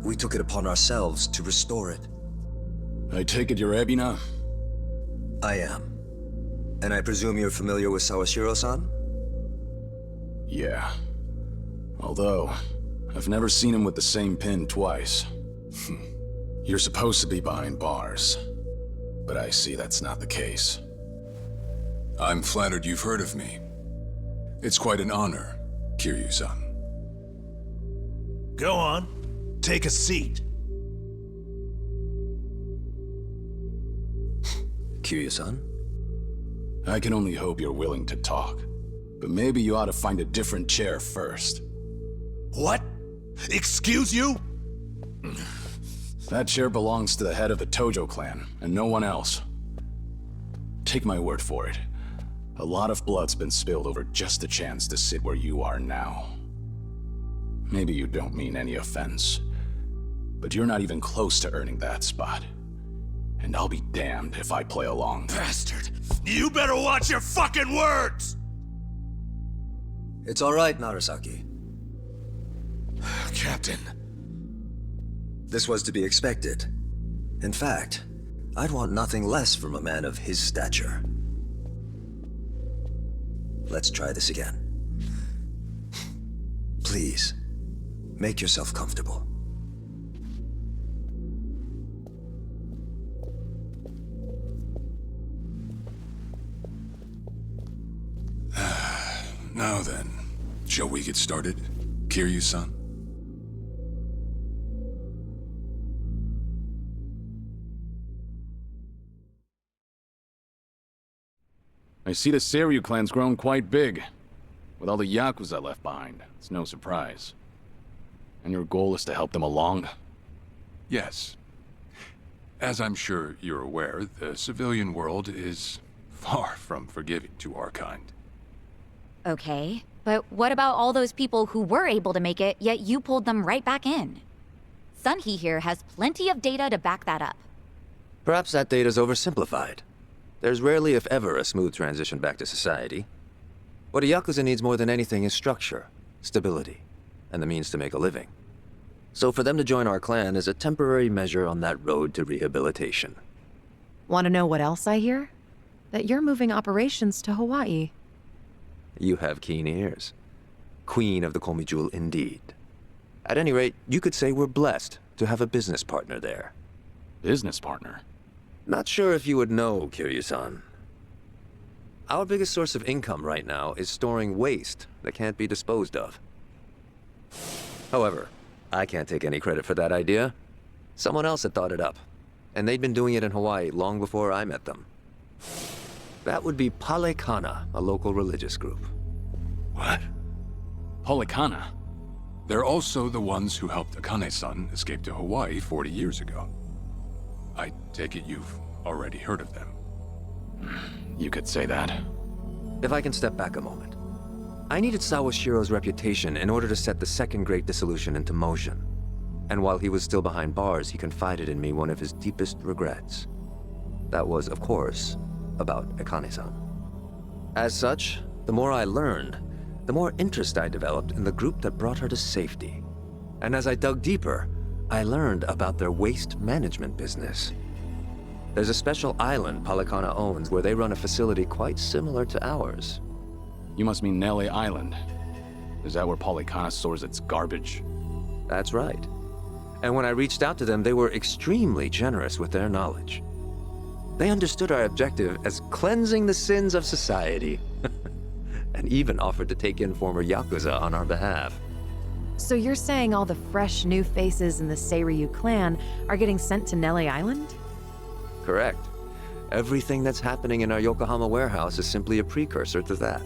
We took it upon ourselves to restore it. I take it you're Ebina? I am. And I presume you're familiar with Sawashiro-san? Yeah. Although, I've never seen him with the same pin twice. You're supposed to be behind bars. But I see that's not the case. I'm flattered you've heard of me. It's quite an honor, Kiryu-san. Go on. Take a seat. Kiryu-san? I can only hope you're willing to talk. But maybe you ought to find a different chair first. What? Excuse you? That chair belongs to the head of the Tojo clan, and no one else. Take my word for it. A lot of blood's been spilled over just a chance to sit where you are now. Maybe you don't mean any offense, but you're not even close to earning that spot. And I'll be damned if I play along. Bastard! You better watch your fucking words! It's all right, Narasaki. Captain. This was to be expected. In fact, I'd want nothing less from a man of his stature. Let's try this again. Please, make yourself comfortable. Now then, shall we get started, Kiryu-san? I see the Seiryu clan's grown quite big. With all the Yakuza left behind, it's no surprise. And your goal is to help them along? Yes. As I'm sure you're aware, the civilian world is far from forgiving to our kind. Okay, but what about all those people who were able to make it, yet you pulled them right back in? Sunhee here has plenty of data to back that up. Perhaps that data's oversimplified. There's rarely, if ever, a smooth transition back to society. What a Yakuza needs more than anything is structure, stability, and the means to make a living. So for them to join our clan is a temporary measure on that road to rehabilitation. Want to know what else I hear? That you're moving operations to Hawaii. You have keen ears. Queen of the Komi Jewel indeed. At any rate, you could say we're blessed to have a business partner there. Business partner? Not sure if you would know, Kiryu-san. Our biggest source of income right now is storing waste that can't be disposed of. However, I can't take any credit for that idea. Someone else had thought it up, and they'd been doing it in Hawaii long before I met them. That would be Palekana, a local religious group. What? Palekana? They're also the ones who helped Akane-san escape to Hawaii 40 years ago. I take it you've already heard of them. You could say that. If I can step back a moment. I needed Sawashiro's reputation in order to set the second Great Dissolution into motion. And while he was still behind bars, he confided in me one of his deepest regrets. That was, of course, about Akane-san. As such, the more I learned, the more interest I developed in the group that brought her to safety. And as I dug deeper, I learned about their waste management business. There's a special island Polycana owns where they run a facility quite similar to ours. You must mean Nele Island. Is that where Polycana stores its garbage? That's right. And when I reached out to them, they were extremely generous with their knowledge. They understood our objective as cleansing the sins of society, and even offered to take in former Yakuza on our behalf. So you're saying all the fresh new faces in the Seiryu clan are getting sent to Nele Island? Correct. Everything that's happening in our Yokohama warehouse is simply a precursor to that.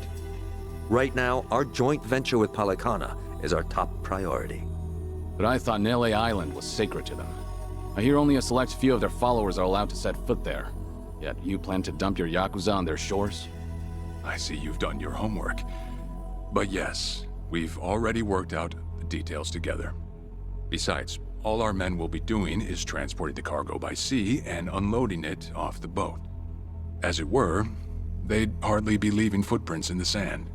Right now, our joint venture with Polycana is our top priority. But I thought Nele Island was sacred to them. I hear only a select few of their followers are allowed to set foot there. Yet you plan to dump your Yakuza on their shores? I see you've done your homework. But yes, we've already worked out the details together. Besides, all our men will be doing is transporting the cargo by sea and unloading it off the boat. As it were, they'd hardly be leaving footprints in the sand.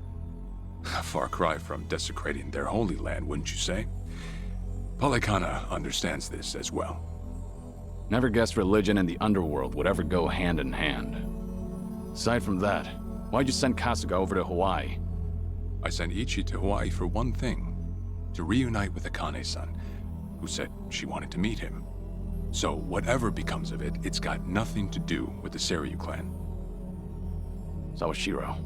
A far cry from desecrating their holy land, wouldn't you say? Polycana understands this as well. Never guessed religion and the underworld would ever go hand in hand. Aside from that, why'd you send Kasuga over to Hawaii? I sent Ichi to Hawaii for one thing. To reunite with Akane-san, who said she wanted to meet him. So whatever becomes of it, it's got nothing to do with the Seiryu clan. Sawashiro,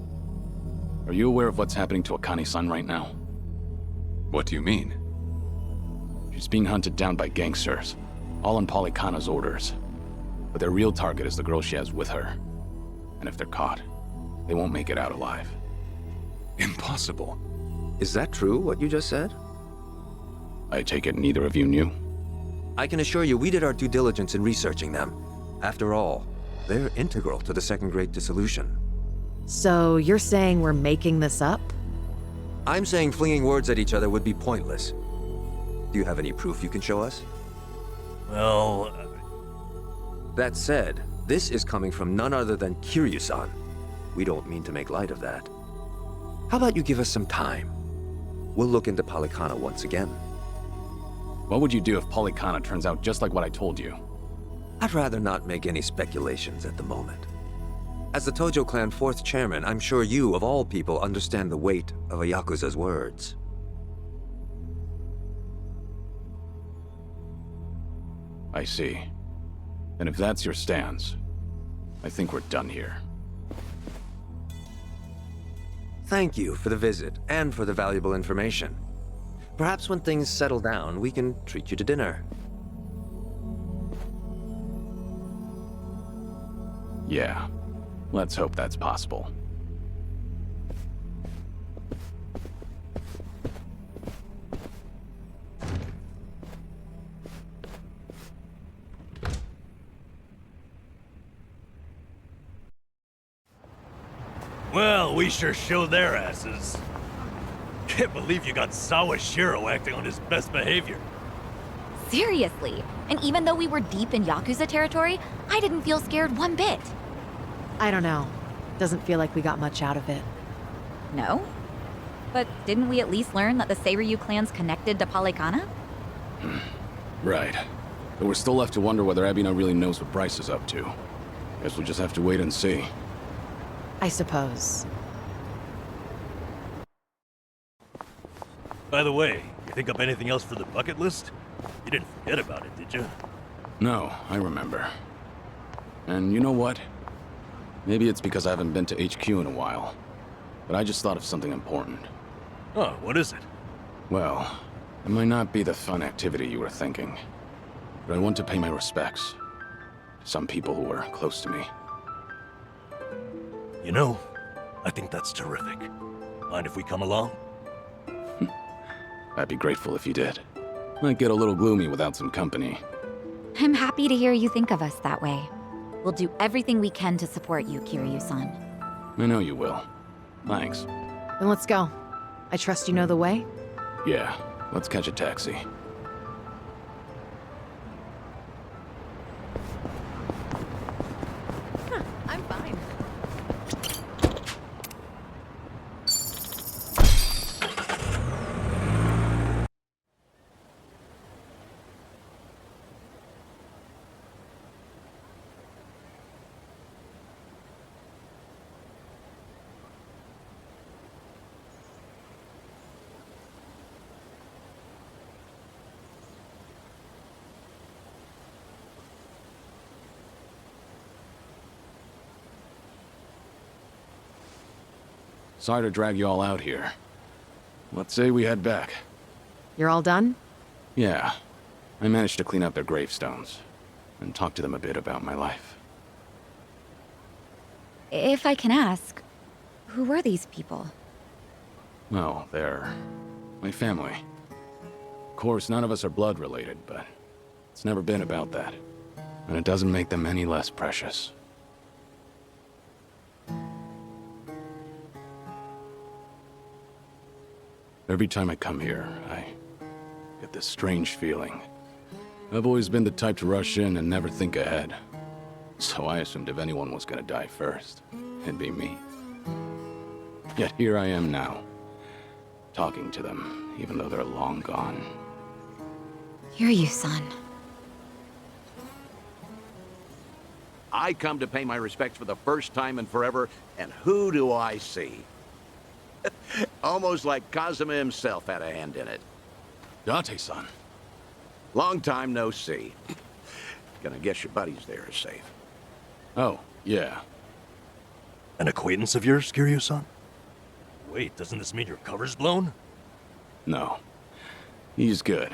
are you aware of what's happening to Akane-san right now? What do you mean? She's being hunted down by gangsters, all on Polycana's orders. But their real target is the girl she has with her. And if they're caught, they won't make it out alive. Impossible. Is that true, what you just said? I take it neither of you knew? I can assure you we did our due diligence in researching them. After all, they're integral to the Second Great Dissolution. So you're saying we're making this up? I'm saying flinging words at each other would be pointless. Do you have any proof you can show us? Well... That said, this is coming from none other than Kiryu-san. We don't mean to make light of that. How about you give us some time? We'll look into Polycana once again. What would you do if Polycana turns out just like what I told you? I'd rather not make any speculations at the moment. As the Tojo clan 4th chairman, I'm sure you, of all people, understand the weight of a Yakuza's words. I see. And if that's your stance, I think we're done here. Thank you for the visit, and for the valuable information. Perhaps when things settle down, we can treat you to dinner. Yeah. Let's hope that's possible. Well, we sure showed their asses. Can't believe you got Sawashiro acting on his best behavior. Seriously. And even though we were deep in Yakuza territory, I didn't feel scared one bit. I don't know. Doesn't feel like we got much out of it. No? But didn't we at least learn that the Seiryu clan's connected to Polycana? Right. But we're still left to wonder whether Abina really knows what Bryce is up to. Guess we'll just have to wait and see. I suppose. By the way, you think up anything else for the bucket list? You didn't forget about it, did you? No, I remember. And you know what? Maybe it's because I haven't been to HQ in a while. But I just thought of something important. Oh, what is it? Well, it might not be the fun activity you were thinking. But I want to pay my respects to some people who were close to me. You know, I think that's terrific. Mind if we come along? I'd be grateful if you did. Might get a little gloomy without some company. I'm happy to hear you think of us that way. We'll do everything we can to support you, Kiryu-san. I know you will. Thanks. Then let's go. I trust you know the way? Yeah, let's catch a taxi. I'm fine. Sorry to drag you all out here. Let's say we head back. You're all done? Yeah. I managed to clean up their gravestones and talk to them a bit about my life. If I can ask, who were these people? Well, they're my family. Of course, none of us are blood related, but it's never been about that. And it doesn't make them any less precious. Every time I come here, I get this strange feeling. I've always been the type to rush in and never think ahead. So I assumed if anyone was gonna die first, it'd be me. Yet here I am now, talking to them, even though they're long gone. Hear you, son. I come to pay my respects for the first time in forever, and who do I see? Almost like Kazuma himself had a hand in it. Date-san. Long time no see. Gonna guess your buddies there are safe. Oh, yeah. An acquaintance of yours, Kiryu-san? Wait, doesn't this mean your cover's blown? No. He's good.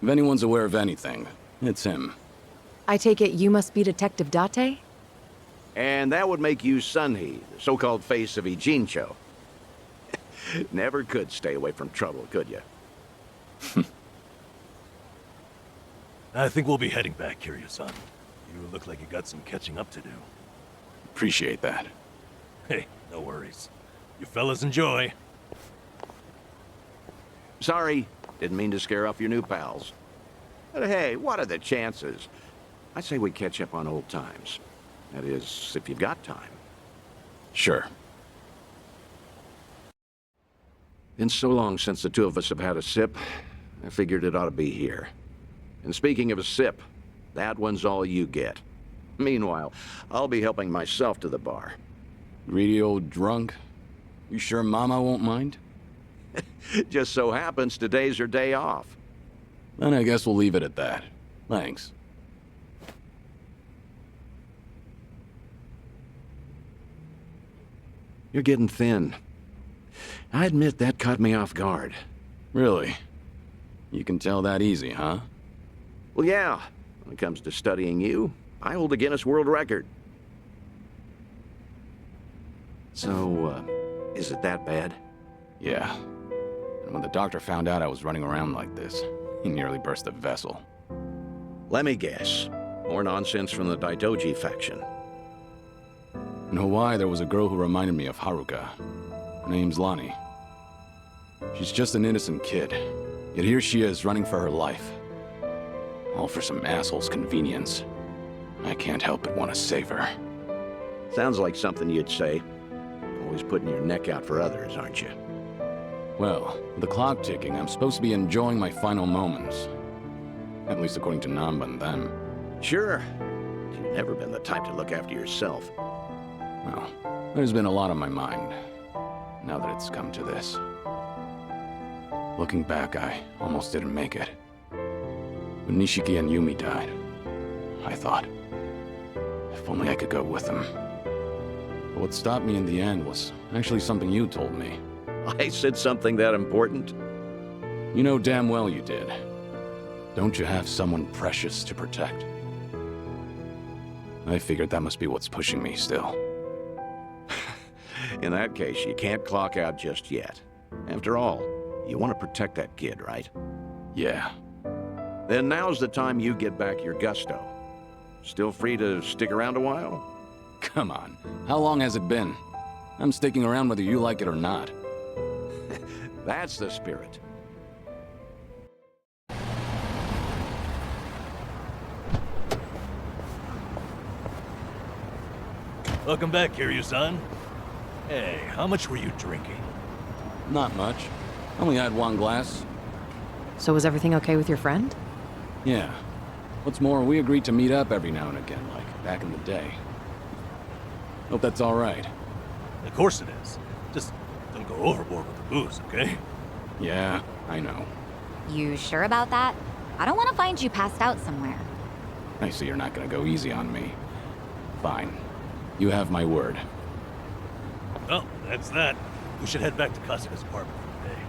If anyone's aware of anything, it's him. I take it you must be Detective Date? And that would make you Sunhee, the so-called face of Ijincho. Never could stay away from trouble, could you? I think we'll be heading back, Kiryu-san. You look like you got some catching up to do. Appreciate that. Hey, no worries. You fellas enjoy. Sorry, didn't mean to scare off your new pals. But hey, what are the chances? I say we catch up on old times. That is, if you've got time. Sure. Been so long since the two of us have had a sip, I figured it ought to be here. And speaking of a sip, that one's all you get. Meanwhile, I'll be helping myself to the bar. Greedy old drunk? You sure Mama won't mind? Just so happens today's her day off. Then I guess we'll leave it at that. Thanks. You're getting thin. I admit that caught me off guard. Really? You can tell that easy, huh? Well, yeah. When it comes to studying you, I hold a Guinness World Record. So, is it that bad? Yeah. And when the doctor found out I was running around like this, he nearly burst the vessel. Let me guess. More nonsense from the Daitoji faction. In Hawaii, there was a girl who reminded me of Haruka. Her name's Lonnie. She's just an innocent kid. Yet here she is, running for her life. All for some asshole's convenience. I can't help but want to save her. Sounds like something you'd say. Always putting your neck out for others, aren't you? Well, with the clock ticking, I'm supposed to be enjoying my final moments. At least according to Namba and them. Sure. You've never been the type to look after yourself. Well, there's been a lot on my mind, now that it's come to this. Looking back, I almost didn't make it. When Nishiki and Yumi died, I thought, if only I could go with them. But what stopped me in the end was actually something you told me. I said something that important? You know damn well you did. Don't you have someone precious to protect? I figured that must be what's pushing me still. In that case, you can't clock out just yet. After all, you want to protect that kid, right? Yeah. Then now's the time you get back your gusto. Still free to stick around a while? Come on. How long has it been? I'm sticking around whether you like it or not. That's the spirit. Welcome back, Kiryu-san. Hey, how much were you drinking? Not much. Only had one glass. So was everything okay with your friend? Yeah. What's more, we agreed to meet up every now and again, like back in the day. Hope that's all right. Of course it is. Just don't go overboard with the booze, okay? Yeah, I know. You sure about that? I don't want to find you passed out somewhere. I see you're not gonna go easy on me. Fine. You have my word. Well, that's that. We should head back to Kasuga's apartment for the day.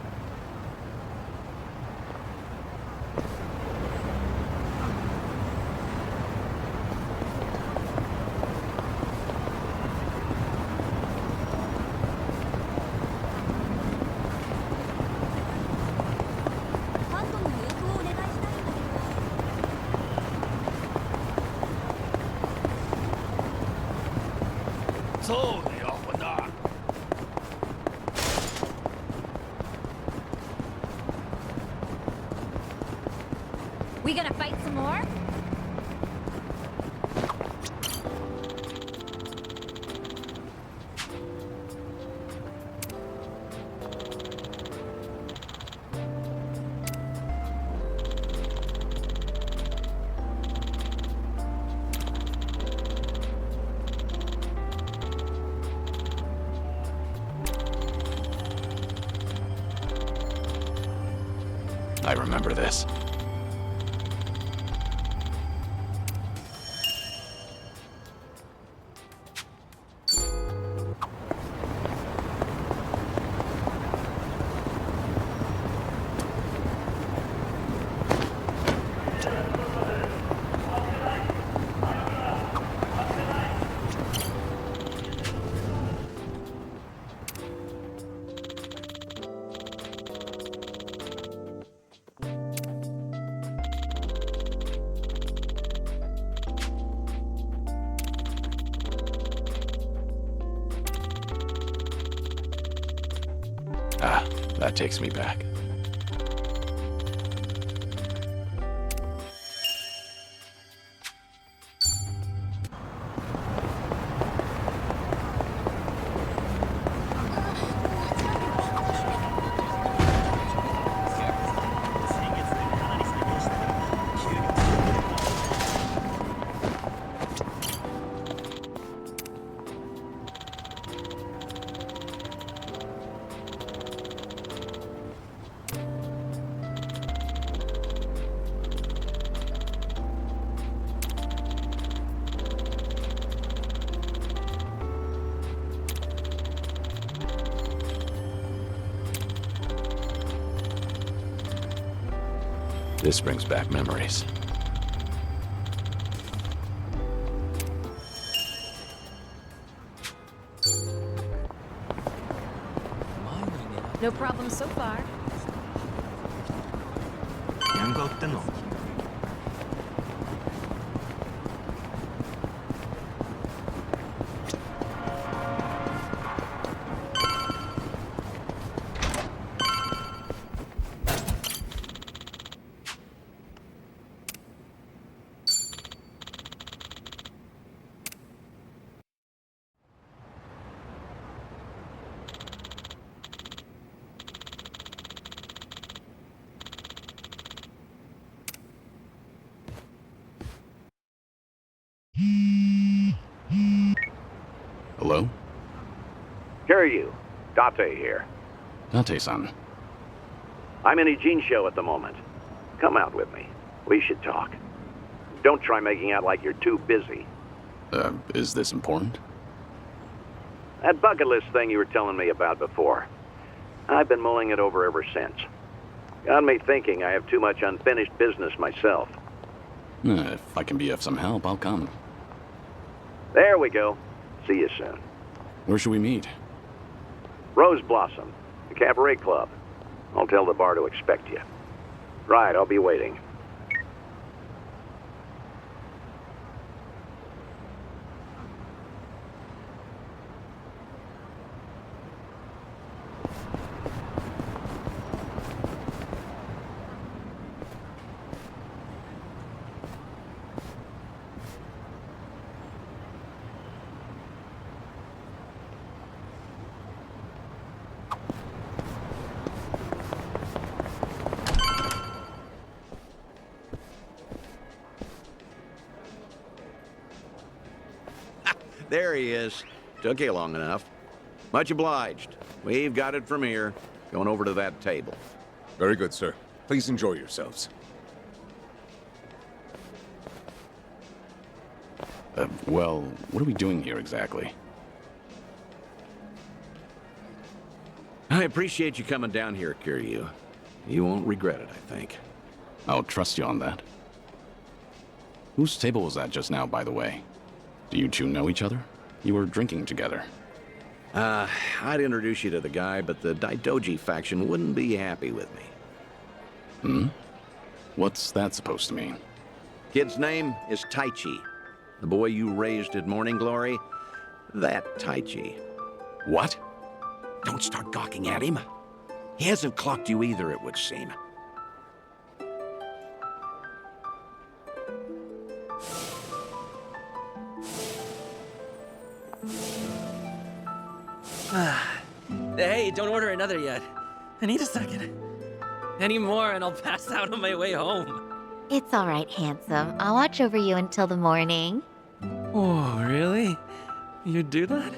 We gonna fight some more? I remember this. Ah, that takes me back. This brings back memories. No problem so far. Hello? Kiryu, Date here. Date-san. I'm in Ijin at the moment. Come out with me. We should talk. Don't try making out like you're too busy. Is this important? That bucket list thing you were telling me about before. I've been mulling it over ever since. Got me thinking I have too much unfinished business myself. If I can be of some help, I'll come. There we go. See you soon. Where should we meet? Rose Blossom, the cabaret club. I'll tell the bar to expect you. Right, I'll be waiting. There he is. Took you long enough. Much obliged. We've got it from here. Going over to that table. Very good, sir. Please enjoy yourselves. Well, what are we doing here exactly? I appreciate you coming down here, Kiryu. You won't regret it, I think. I'll trust you on that. Whose table was that just now, by the way? Do you two know each other? You were drinking together. I'd introduce you to the guy, but the Daidoji faction wouldn't be happy with me. Hmm? What's that supposed to mean? Kid's name is Taichi. The boy you raised at Morning Glory, that Taichi. What? Don't start gawking at him. He hasn't clocked you either, it would seem. Hey, don't order another yet. I need a second. Any more and I'll pass out on my way home. It's all right, handsome. I'll watch over you until the morning. Oh, really? You'd do that?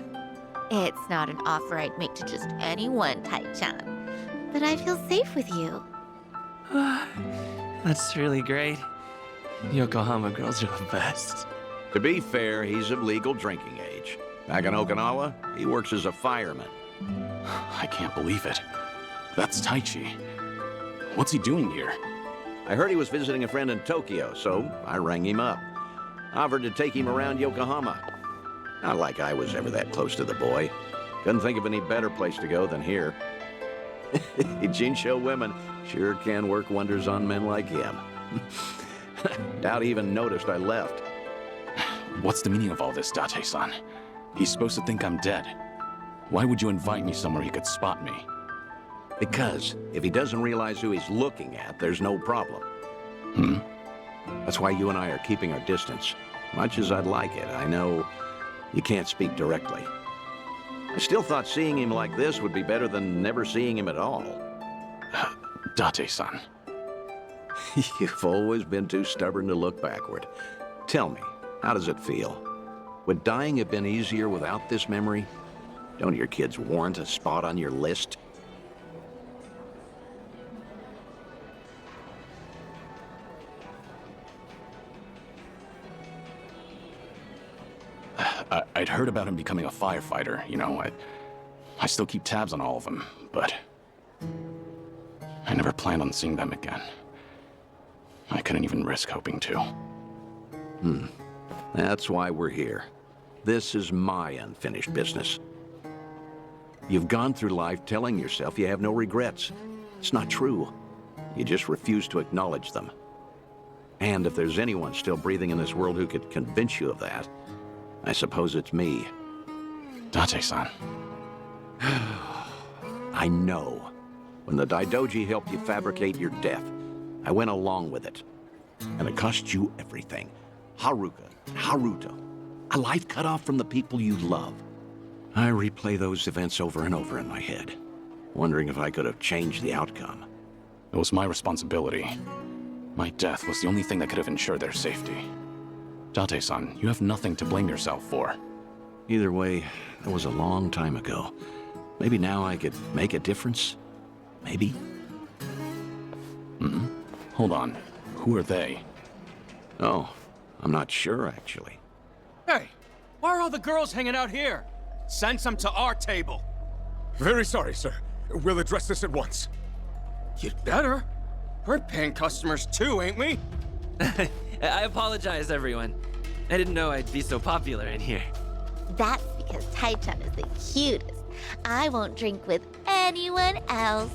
It's not an offer I'd make to just anyone, Tai-chan. But I feel safe with you. That's really great. Yokohama girls are the best. To be fair, he's of legal drinking age. Back in Okinawa, he works as a fireman. I can't believe it. That's Taichi. What's he doing here? I heard he was visiting a friend in Tokyo, so I rang him up. Offered to take him around Yokohama. Not like I was ever that close to the boy. Couldn't think of any better place to go than here. Jinsho women sure can work wonders on men like him. Doubt he even noticed I left. What's the meaning of all this, Date-san? He's supposed to think I'm dead. Why would you invite me somewhere he could spot me? Because if he doesn't realize who he's looking at, there's no problem. Hmm? That's why you and I are keeping our distance. Much as I'd like it, I know you can't speak directly. I still thought seeing him like this would be better than never seeing him at all. Date-san. You've always been too stubborn to look backward. Tell me, how does it feel? Would dying have been easier without this memory? Don't your kids warrant a spot on your list? I'd heard about him becoming a firefighter, you know. I still keep tabs on all of them, but I never planned on seeing them again. I couldn't even risk hoping to. That's why we're here. This is my unfinished business. You've gone through life telling yourself you have no regrets. It's not true. You just refuse to acknowledge them. And if there's anyone still breathing in this world who could convince you of that, I suppose it's me. Date-san. I know. When the Daidoji helped you fabricate your death, I went along with it. And it cost you everything. Haruka, Haruto. A life cut off from the people you love. I replay those events over and over in my head, wondering if I could have changed the outcome. It was my responsibility. My death was the only thing that could have ensured their safety. Date-san, you have nothing to blame yourself for. Either way, that was a long time ago. Maybe now I could make a difference? Maybe? Hold on. Who are they? Oh, I'm not sure, actually. Hey, why are all the girls hanging out here? Send some to our table. Very sorry, sir. We'll address this at once. You'd better. We're paying customers too, ain't we? I apologize, everyone. I didn't know I'd be so popular in here. That's because Tai-chan is the cutest. I won't drink with anyone else.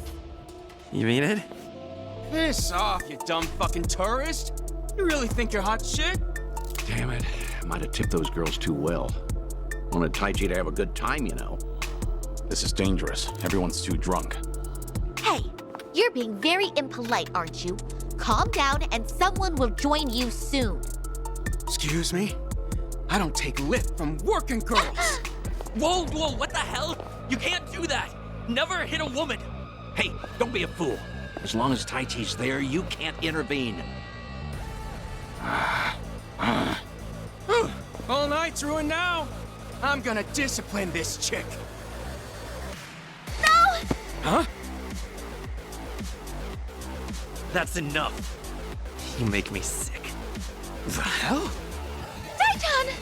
You mean it? Piss off, you dumb fucking tourist. You really think you're hot shit? Damn it. I might have tipped those girls too well. Wanted Taichi to have a good time, you know. This is dangerous. Everyone's too drunk. Hey, you're being very impolite, aren't you? Calm down and someone will join you soon. Excuse me? I don't take lift from working girls. Whoa, what the hell? You can't do that! Never hit a woman! Hey, don't be a fool. As long as Taichi's there, you can't intervene. All night's ruined now. I'm gonna discipline this chick. No! Huh? That's enough. You make me sick. The hell? Taichan!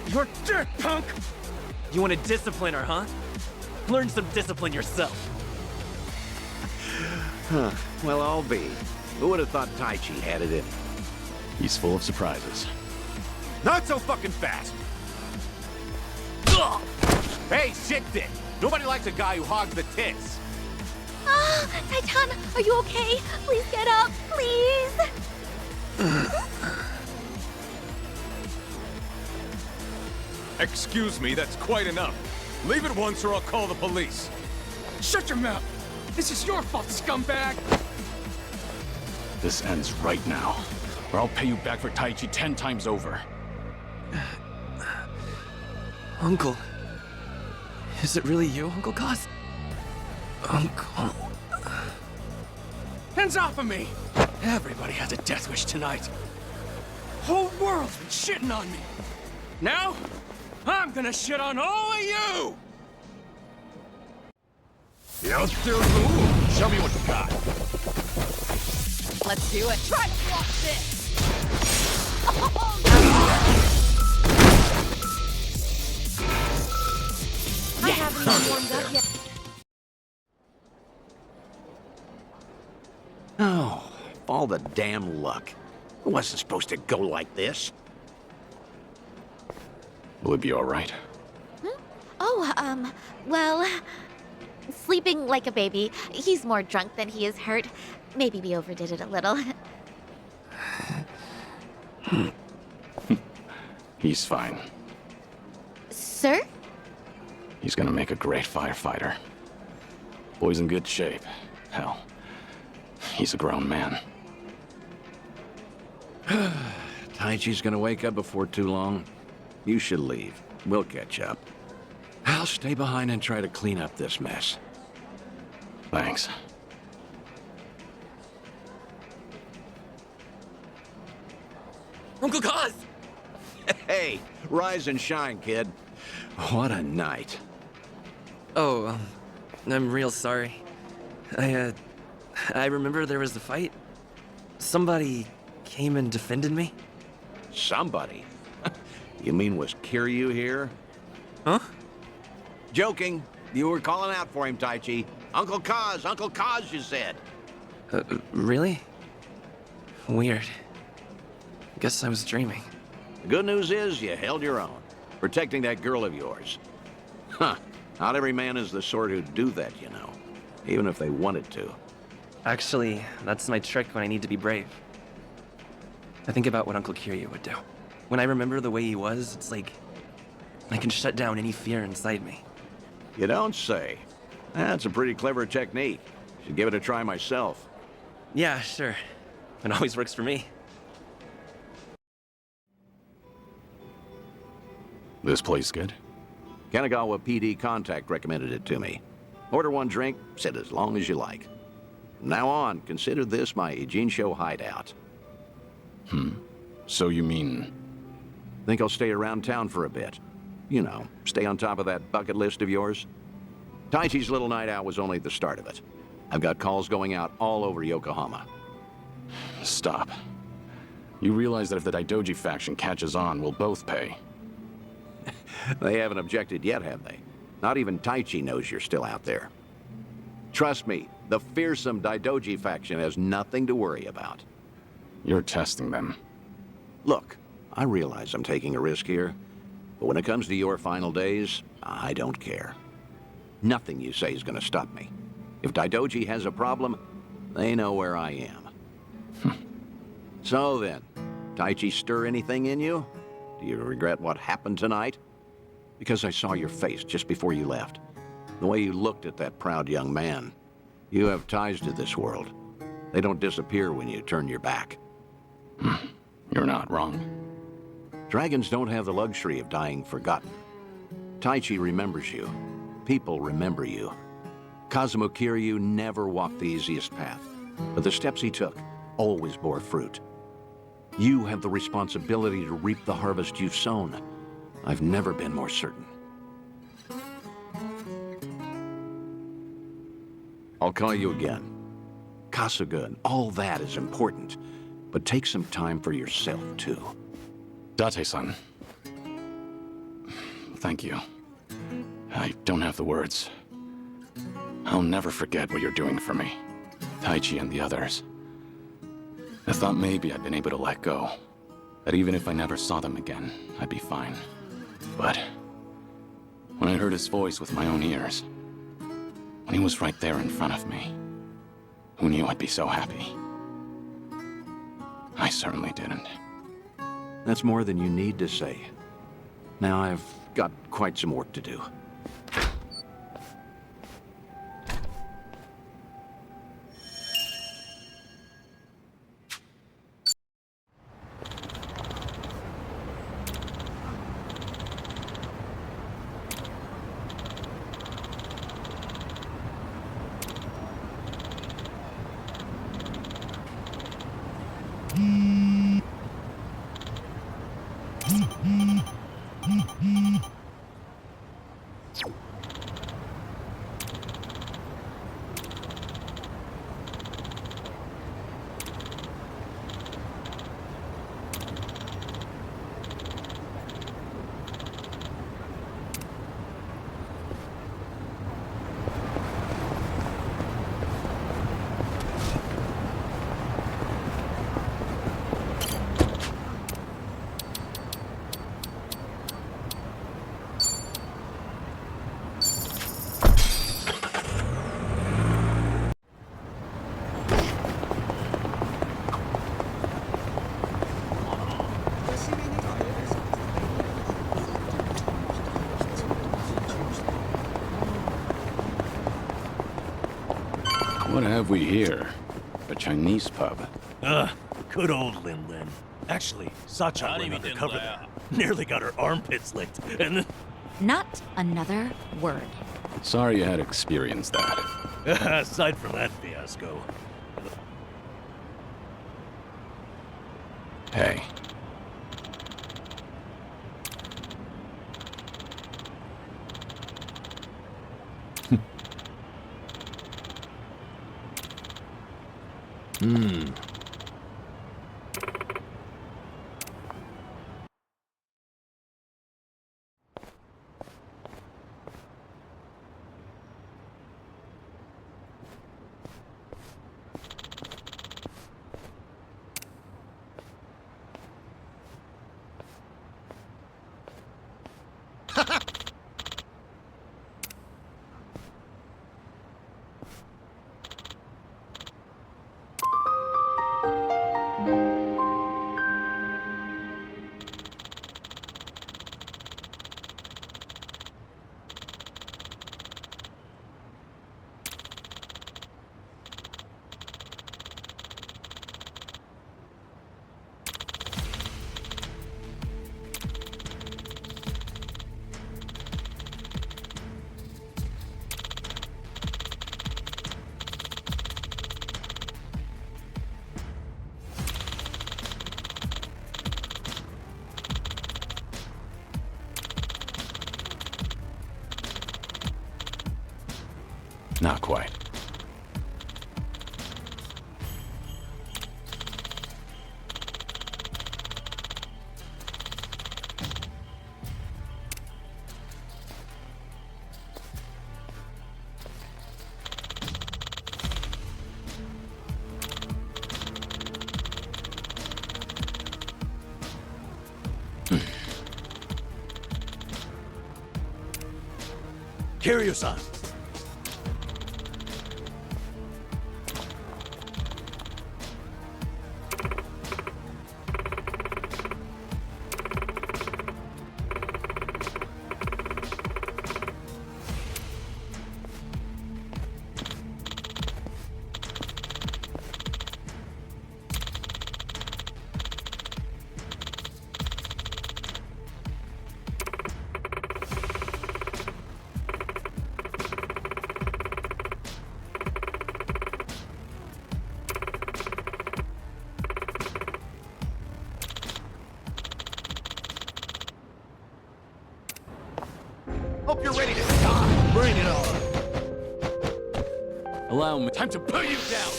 You're dick, punk! You want to discipline her, huh? Learn some discipline yourself. Huh. Well, I'll be. Who would have thought Taichi had it in? He's full of surprises. Not so fucking fast! Hey, shit dick! Nobody likes a guy who hogs the tits! Ah, Taichan, are you okay? Please get up, please! Excuse me, that's quite enough. Leave it once or I'll call the police. Shut your mouth! This is your fault, scumbag! This ends right now, or I'll pay you back for Taichi 10 times over. Uncle. Is it really you, Uncle Cos? Uncle. Hands off of me! Everybody has a death wish tonight. Whole world's been shitting on me. Now, I'm gonna shit on all of you! Show me what you got. Let's do it. Try to block this. I haven't even warmed up yet. Oh, all the damn luck. It wasn't supposed to go like this. Will it be all right? Oh, well... Sleeping like a baby. He's more drunk than he is hurt. Maybe we overdid it a little. He's fine. Sir? He's gonna make a great firefighter. Boy's in good shape. Hell, he's a grown man. Taichi's gonna wake up before too long. You should leave. We'll catch up. I'll stay behind and try to clean up this mess. Thanks. Uncle Cos! Hey, rise and shine, kid. What a night. Oh, I'm real sorry. I remember there was a fight. Somebody came and defended me. Somebody? You mean was Kiryu here? Huh? Joking. You were calling out for him, Taichi. Uncle Kaz, you said. Really? Weird. Guess I was dreaming. The good news is you held your own, protecting that girl of yours. Huh. Not every man is the sort who'd do that, you know. Even if they wanted to. Actually, that's my trick when I need to be brave. I think about what Uncle Kiryu would do. When I remember the way he was, it's like I can shut down any fear inside me. You don't say. That's a pretty clever technique. Should give it a try myself. Yeah, sure. It always works for me. This place good? Kanagawa PD contact recommended it to me. Order one drink, sit as long as you like. From now on, consider this my Ijincho hideout. So you mean... Think I'll stay around town for a bit. You know, stay on top of that bucket list of yours. Taichi's little night out was only the start of it. I've got calls going out all over Yokohama. Stop. You realize that if the Daidoji faction catches on, we'll both pay. They haven't objected yet, have they? Not even Taichi knows you're still out there. Trust me, the fearsome Daidoji faction has nothing to worry about. You're testing them. Look, I realize I'm taking a risk here, but when it comes to your final days, I don't care. Nothing you say is going to stop me. If Daidoji has a problem, they know where I am. So then, Taichi stir anything in you? Do you regret what happened tonight? Because I saw your face just before you left. The way you looked at that proud young man. You have ties to this world. They don't disappear when you turn your back. You're not wrong. Dragons don't have the luxury of dying forgotten. Taichi remembers you. People remember you. Kazuma Kiryu never walked the easiest path, but the steps he took always bore fruit. You have the responsibility to reap the harvest you've sown. I've never been more certain. I'll call you again. Kasuga and all that is important, but take some time for yourself, too. Date-san. Thank you. I don't have the words. I'll never forget what you're doing for me. Taichi and the others. I thought maybe I'd been able to let go. That even if I never saw them again, I'd be fine. But when I heard his voice with my own ears, when he was right there in front of me, who knew I'd be so happy? I certainly didn't. That's more than you need to say. Now I've got quite some work to do. What have we here? A Chinese pub. Good old Lin Lin. Actually, Sacha went undercover there. Nearly got her armpits licked, and then... Not another word. Sorry you had experienced that. Aside from that fiasco... Hey. Not quite. Kiryu-san! hope you're ready to die. Bring it on. Allow me. Time to put you down.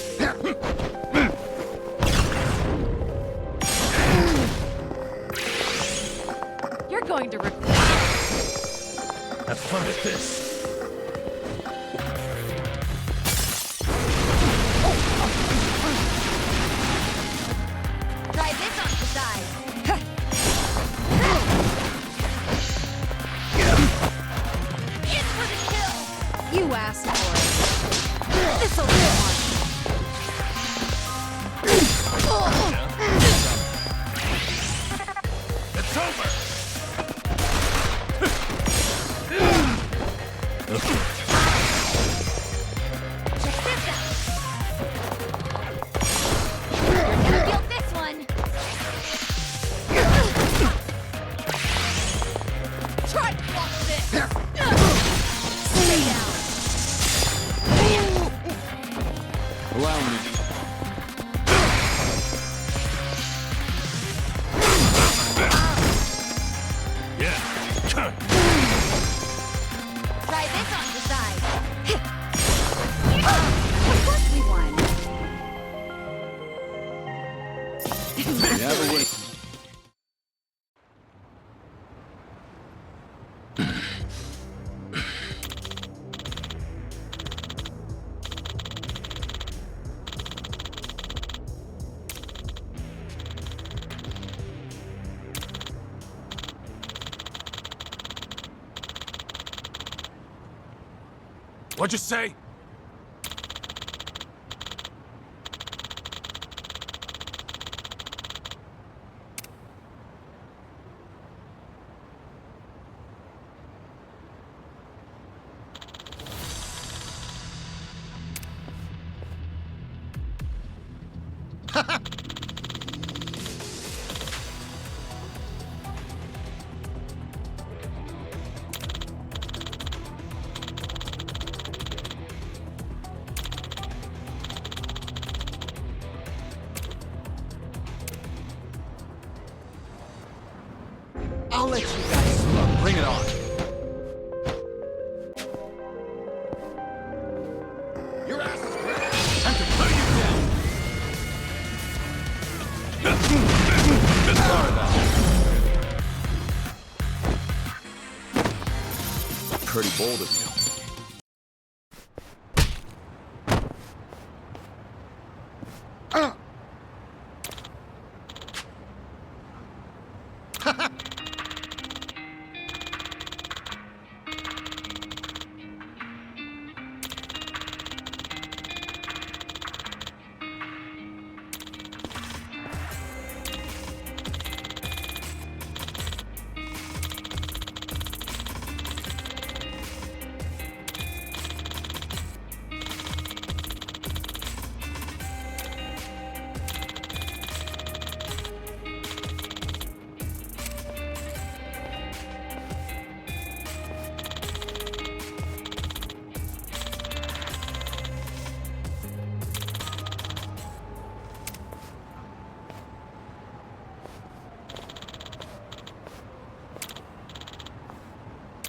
You're going to regret. Have fun with this. Try this on the side. In for the kill! You asked for it. This'll be one. It's over. Check this out. You're gonna feel this one. Try to block this. Stay down. Allow me. Try this on the side. Of course we won. Have a win. What'd you say? I'll let you guys smoke. Bring it on. Your ass is ready. Time to put you down. Sorry about it. Pretty bold of you.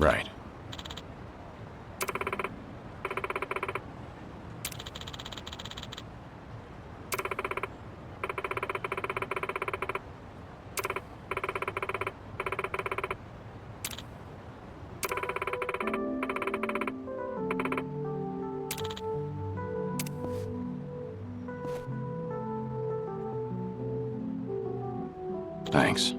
Right. Thanks.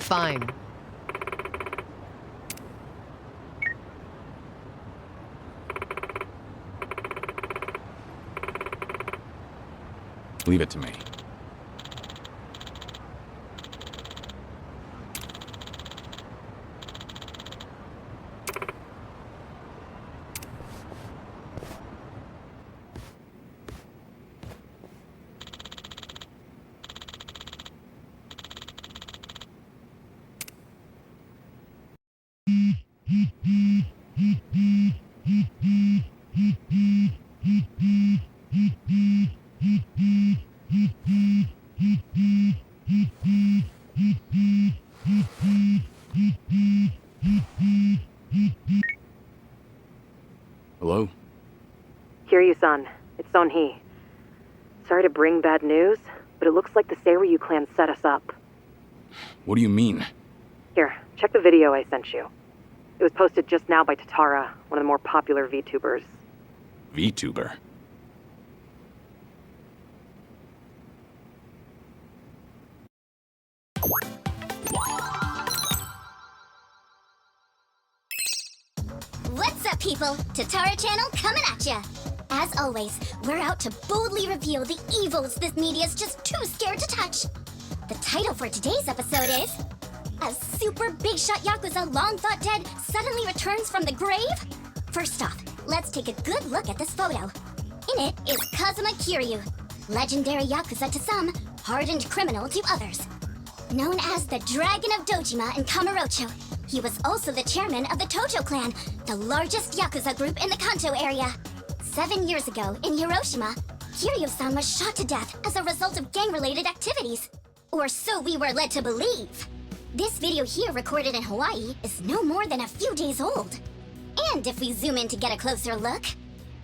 Fine. Leave it to me. Hello? Kiryu-san, it's Son-hee. Sorry to bring bad news, but it looks like the Seiryu clan set us up. What do you mean? Here, check the video I sent you. It was posted just now by Tatara, one of the more popular VTubers. VTuber? What's up, people? Tatara Channel coming at ya! As always, we're out to boldly reveal the evils this media's just too scared to touch. The title for today's episode is... A super big-shot Yakuza long thought dead suddenly returns from the grave? First off, let's take a good look at this photo. In it is Kazuma Kiryu, legendary Yakuza to some, hardened criminal to others. Known as the Dragon of Dojima in Kamurocho, he was also the chairman of the Tojo clan, the largest Yakuza group in the Kanto area. 7 years ago, in Hiroshima, Kiryu-san was shot to death as a result of gang-related activities. Or so we were led to believe. This video here, recorded in Hawaii, is no more than a few days old. And if we zoom in to get a closer look...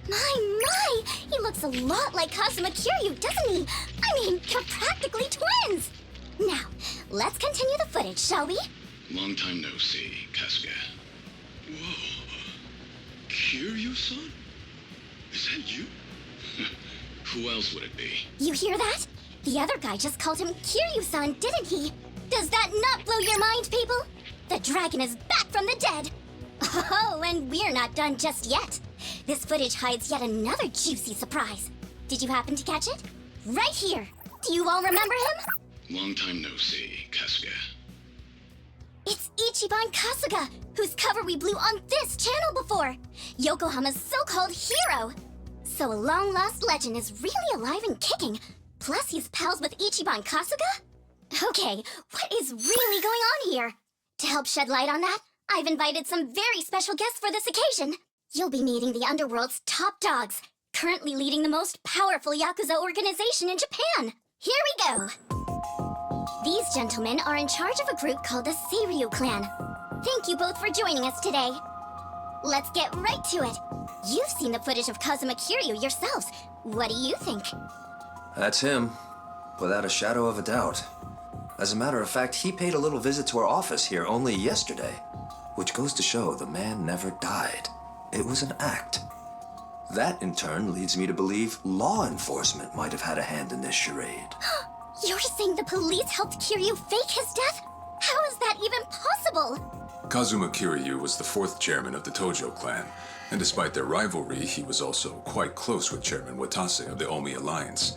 My! He looks a lot like Kazuma Kiryu, doesn't he? I mean, you're practically twins! Now, let's continue the footage, shall we? Long time no see, Kasuga. Whoa. Kiryu-san? Is that you? Who else would it be? You hear that? The other guy just called him Kiryu-san, didn't he? Does that not blow your mind, people? The dragon is back from the dead! Oh, and we're not done just yet. This footage hides yet another juicy surprise. Did you happen to catch it? Right here! Do you all remember him? Long time no see, Kasuga. It's Ichiban Kasuga, whose cover we blew on this channel before! Yokohama's so-called hero! So a long-lost legend is really alive and kicking, plus he's pals with Ichiban Kasuga? Okay, what is really going on here? To help shed light on that, I've invited some very special guests for this occasion. You'll be meeting the Underworld's top dogs, currently leading the most powerful Yakuza organization in Japan. Here we go! These gentlemen are in charge of a group called the Seiryu clan. Thank you both for joining us today. Let's get right to it. You've seen the footage of Kazuma Kiryu yourselves. What do you think? That's him, without a shadow of a doubt. As a matter of fact, he paid a little visit to our office here only yesterday, which goes to show the man never died. It was an act. That, in turn, leads me to believe law enforcement might have had a hand in this charade. You're saying the police helped Kiryu fake his death? How is that even possible? Kazuma Kiryu was the 4th chairman of the Tojo clan, and despite their rivalry, he was also quite close with Chairman Watase of the Omi Alliance.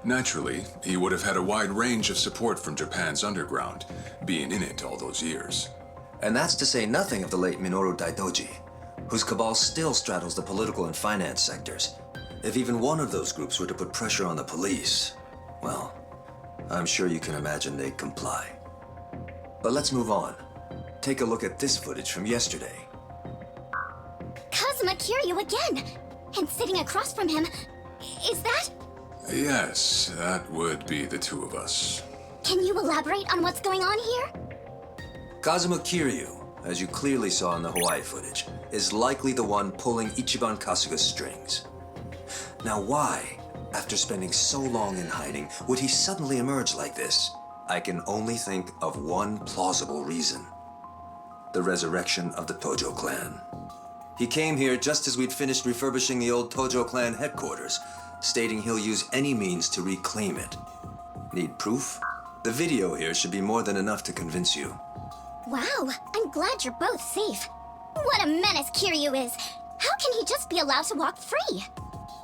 Naturally, he would have had a wide range of support from Japan's underground, being in it all those years. And that's to say nothing of the late Minoru Daidoji, whose cabal still straddles the political and finance sectors. If even one of those groups were to put pressure on the police, well, I'm sure you can imagine they'd comply. But let's move on. Take a look at this footage from yesterday. Kazuma Kiryu again! And sitting across from him, is that... Yes, that would be the two of us. Can you elaborate on what's going on here? Kazuma Kiryu, as you clearly saw in the Hawaii footage, is likely the one pulling Ichiban Kasuga's strings. Now why, after spending so long in hiding, would he suddenly emerge like this? I can only think of one plausible reason. The resurrection of the Tojo clan. He came here just as we'd finished refurbishing the old Tojo clan headquarters, stating he'll use any means to reclaim it. Need proof? The video here should be more than enough to convince you. Wow, I'm glad you're both safe. What a menace Kiryu is. How can he just be allowed to walk free?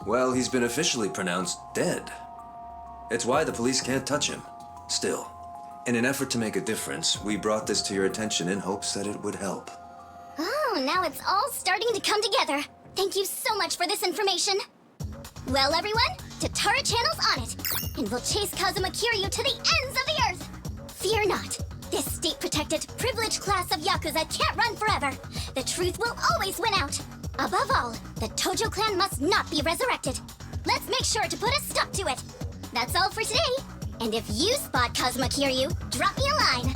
Well, he's been officially pronounced dead. It's why the police can't touch him. Still, in an effort to make a difference, we brought this to your attention in hopes that it would help. Oh, now it's all starting to come together. Thank you so much for this information. Well, everyone, Tatara Channel's on it, and we'll chase Kazuma Kiryu to the ends of the earth. Fear not. This state-protected, privileged class of Yakuza can't run forever. The truth will always win out. Above all, the Tojo clan must not be resurrected. Let's make sure to put a stop to it. That's all for today. And if you spot Kazuma Kiryu, drop me a line.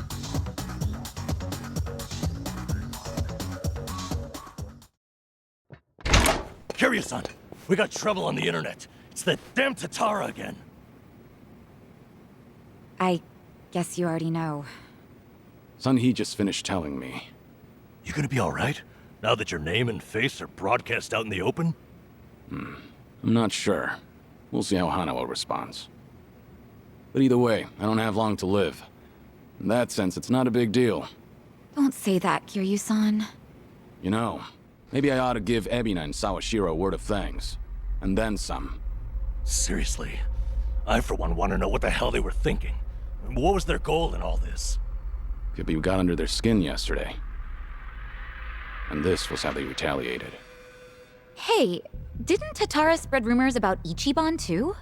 Kiryu-san, we got trouble on the internet. It's that damn Tatara again. I guess you already know. Sun-hee just finished telling me. You gonna be alright? Now that your name and face are broadcast out in the open? I'm not sure. We'll see how Hanawa responds. But either way, I don't have long to live. In that sense, it's not a big deal. Don't say that, Kiryu-san. You know, maybe I ought to give Ebina and Sawashiro a word of thanks. And then some. Seriously, I for one want to know what the hell they were thinking. What was their goal in all this? Could be we got under their skin yesterday. And this was how they retaliated. Hey, didn't Tatara spread rumors about Ichiban too?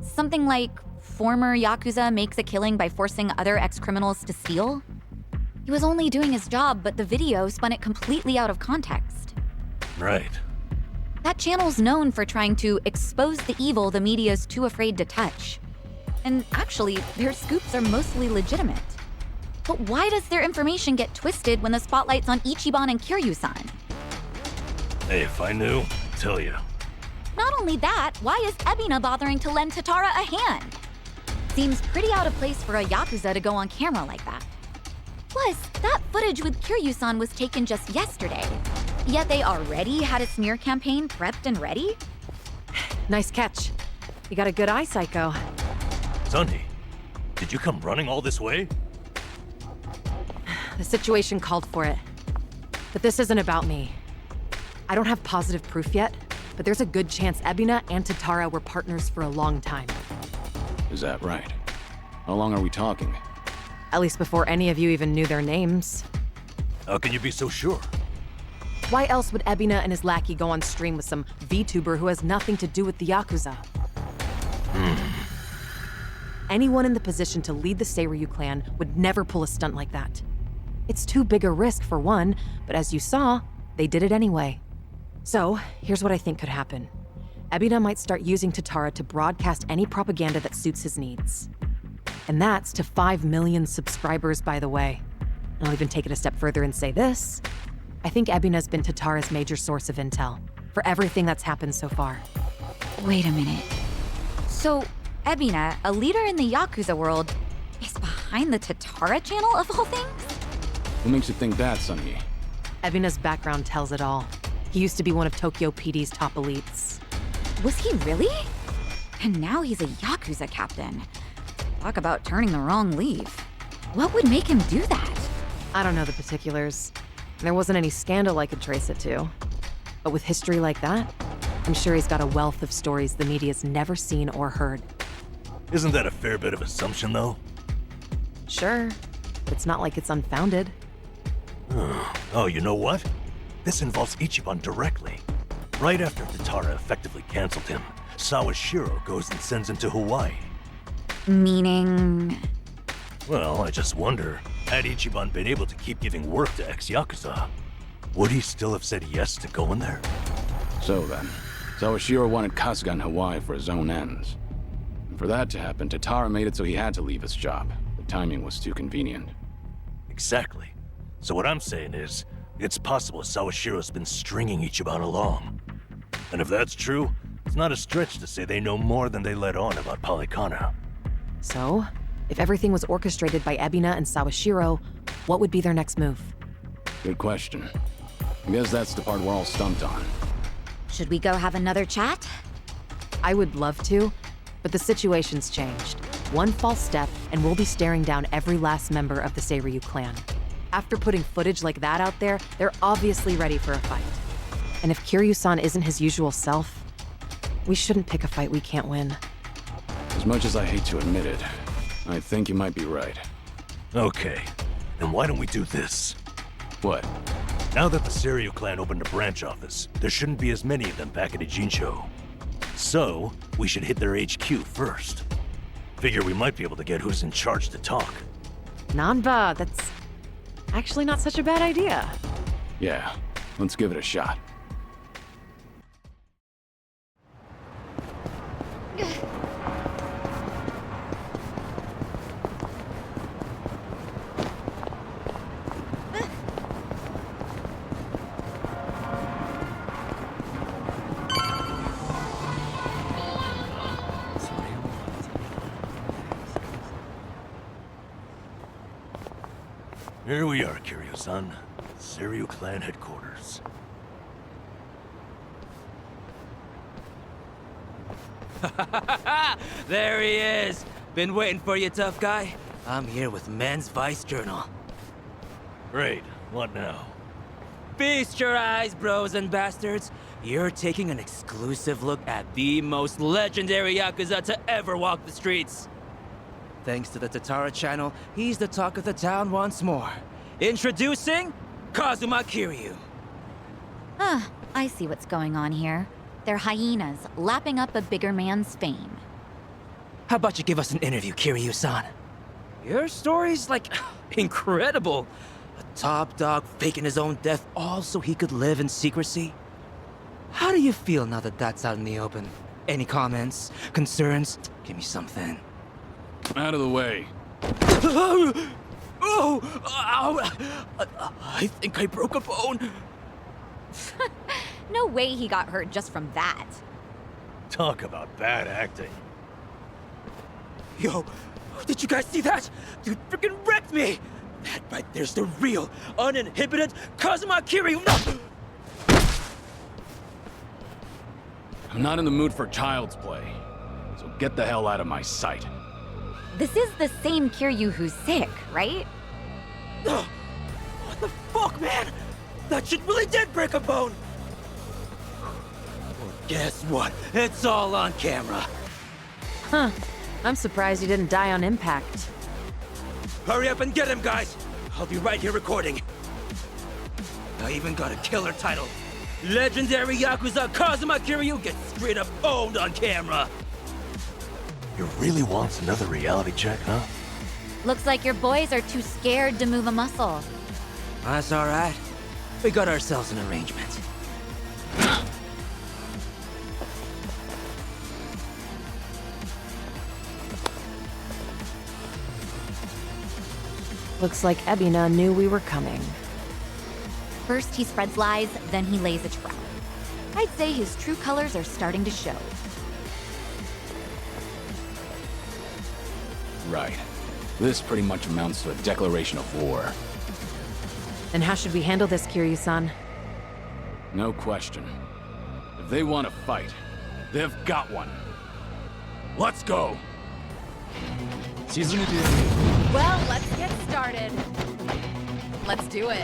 Something like former Yakuza makes a killing by forcing other ex-criminals to steal? He was only doing his job, but the video spun it completely out of context. Right. That channel's known for trying to expose the evil the media's too afraid to touch. And actually, their scoops are mostly legitimate. But why does their information get twisted when the spotlight's on Ichiban and Kiryu-san? Hey, if I knew, I'd tell you. Not only that, why is Ebina bothering to lend Tatara a hand? Seems pretty out of place for a Yakuza to go on camera like that. Plus, that footage with Kiryu-san was taken just yesterday. Yet they already had a smear campaign prepped and ready? Nice catch. You got a good eye, Psycho. Sunny, did you come running all this way? The situation called for it. But this isn't about me. I don't have positive proof yet, but there's a good chance Ebina and Tatara were partners for a long time. Is that right? How long are we talking? At least before any of you even knew their names. How can you be so sure? Why else would Ebina and his lackey go on stream with some VTuber who has nothing to do with the Yakuza? Anyone in the position to lead the Seiryu clan would never pull a stunt like that. It's too big a risk for one, but as you saw, they did it anyway. So, here's what I think could happen. Ebina might start using Tatara to broadcast any propaganda that suits his needs. And that's to 5 million subscribers, by the way. And I'll even take it a step further and say this. I think Ebina's been Tatara's major source of intel for everything that's happened so far. Wait a minute. So, Ebina, a leader in the Yakuza world, is behind the Tatara channel of all things? What makes you think that, Sunny? Ebina's background tells it all. He used to be one of Tokyo PD's top elites. Was he really? And now he's a Yakuza captain. Talk about turning the wrong leaf. What would make him do that? I don't know the particulars. There wasn't any scandal I could trace it to. But with history like that, I'm sure he's got a wealth of stories the media's never seen or heard. Isn't that a fair bit of assumption, though? Sure, but it's not like it's unfounded. Oh, you know what? This involves Ichiban directly. Right after Tatara effectively canceled him, Sawashiro goes and sends him to Hawaii. Meaning? Well, I just wonder, had Ichiban been able to keep giving work to ex-Yakuza, would he still have said yes to going there? So then, Sawashiro wanted Kasuga in Hawaii for his own ends. And for that to happen, Tatara made it so he had to leave his job. The timing was too convenient. Exactly. So what I'm saying is, it's possible Sawashiro's been stringing Ichiban along. And if that's true, it's not a stretch to say they know more than they let on about Polycana. So, if everything was orchestrated by Ebina and Sawashiro, what would be their next move? Good question. I guess that's the part we're all stumped on. Should we go have another chat? I would love to, but the situation's changed. One false step, and we'll be staring down every last member of the Seiryu clan. After putting footage like that out there, they're obviously ready for a fight. And if Kiryu-san isn't his usual self, we shouldn't pick a fight we can't win. As much as I hate to admit it, I think you might be right. Okay, then why don't we do this? What? Now that the Seiryu clan opened a branch office, there shouldn't be as many of them back at Ijincho. So, we should hit their HQ first. Figure we might be able to get who's in charge to talk. Nanba, that's actually not such a bad idea. Yeah, let's give it a shot. Here we are, Kiryu-san. Seiryu clan headquarters. There he is! Been waiting for you, tough guy. I'm here with Men's Vice Journal. Great. What now? Feast your eyes, bros and bastards. You're taking an exclusive look at the most legendary Yakuza to ever walk the streets. Thanks to the Tatara channel, he's the talk of the town once more. Introducing Kazuma Kiryu. I see what's going on here. They're hyenas, lapping up a bigger man's fame. How about you give us an interview, Kiryu-san? Your story's, like, incredible. A top dog faking his own death all so he could live in secrecy. How do you feel now that that's out in the open? Any comments? Concerns? Give me something. Out of the way. Oh! Ow! I think I broke a bone. No way he got hurt just from that. Talk about bad acting. Yo, did you guys see that? Dude freaking wrecked me! That right there's the real, uninhibited Kazuma Kiryu! No! I'm not in the mood for child's play, so get the hell out of my sight. This is the same Kiryu who's sick, right? What the fuck, man? That shit really did break a bone! Well, guess what? It's all on camera. Huh. I'm surprised you didn't die on impact. Hurry up and get him, guys! I'll be right here recording. I even got a killer title. Legendary Yakuza Kazuma Kiryu gets straight up owned on camera. You really want another reality check, huh? Looks like your boys are too scared to move a muscle. That's alright. We got ourselves an arrangement. Looks like Ebina knew we were coming. First he spreads lies, then he lays a trap. I'd say his true colors are starting to show. Right. This pretty much amounts to a declaration of war. Then how should we handle this, Kiryu-san? No question. If they want to fight, they've got one. Let's go! Well, let's get started. Let's do it.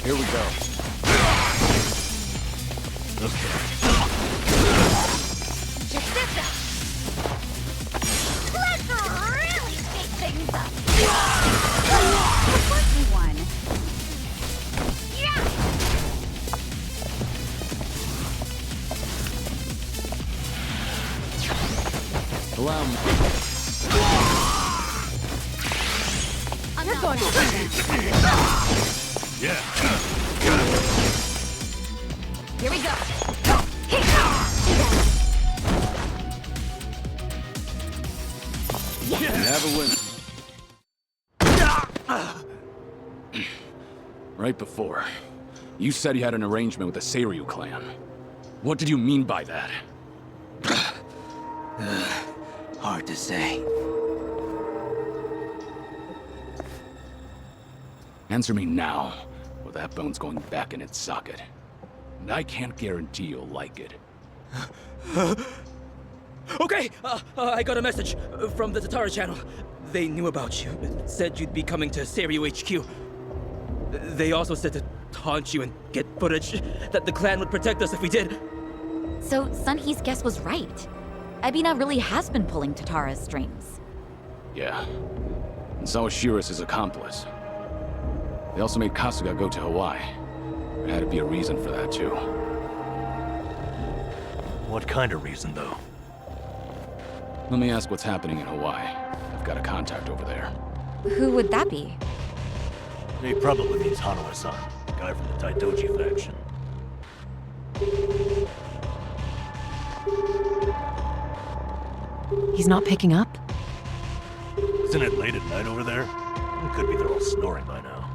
Here we go. Check this out. Let's really shake things up. Of course we won. Yeah! Allow me. You're going to... Yeah. Here we go. You have a win. Right before, you said you had an arrangement with the Seiryu clan. What did you mean by that? Hard to say. Answer me now, or that bone's going back in its socket. And I can't guarantee you'll like it. Okay, I got a message from the Tatara channel. They knew about you. Said you'd be coming to Seiryu HQ. They also said to taunt you and get footage, that the clan would protect us if we did. So Sunhee's guess was right. Ebina really has been pulling Tatara's strings. Yeah. And so was Shira's his accomplice. They also made Kasuga go to Hawaii. There had to be a reason for that, too. What kind of reason, though? Let me ask what's happening in Hawaii. I've got a contact over there. Who would that be? He probably means Hanawa-san, the guy from the Taidoji faction. He's not picking up? Isn't it late at night over there? It could be they're all snoring by now.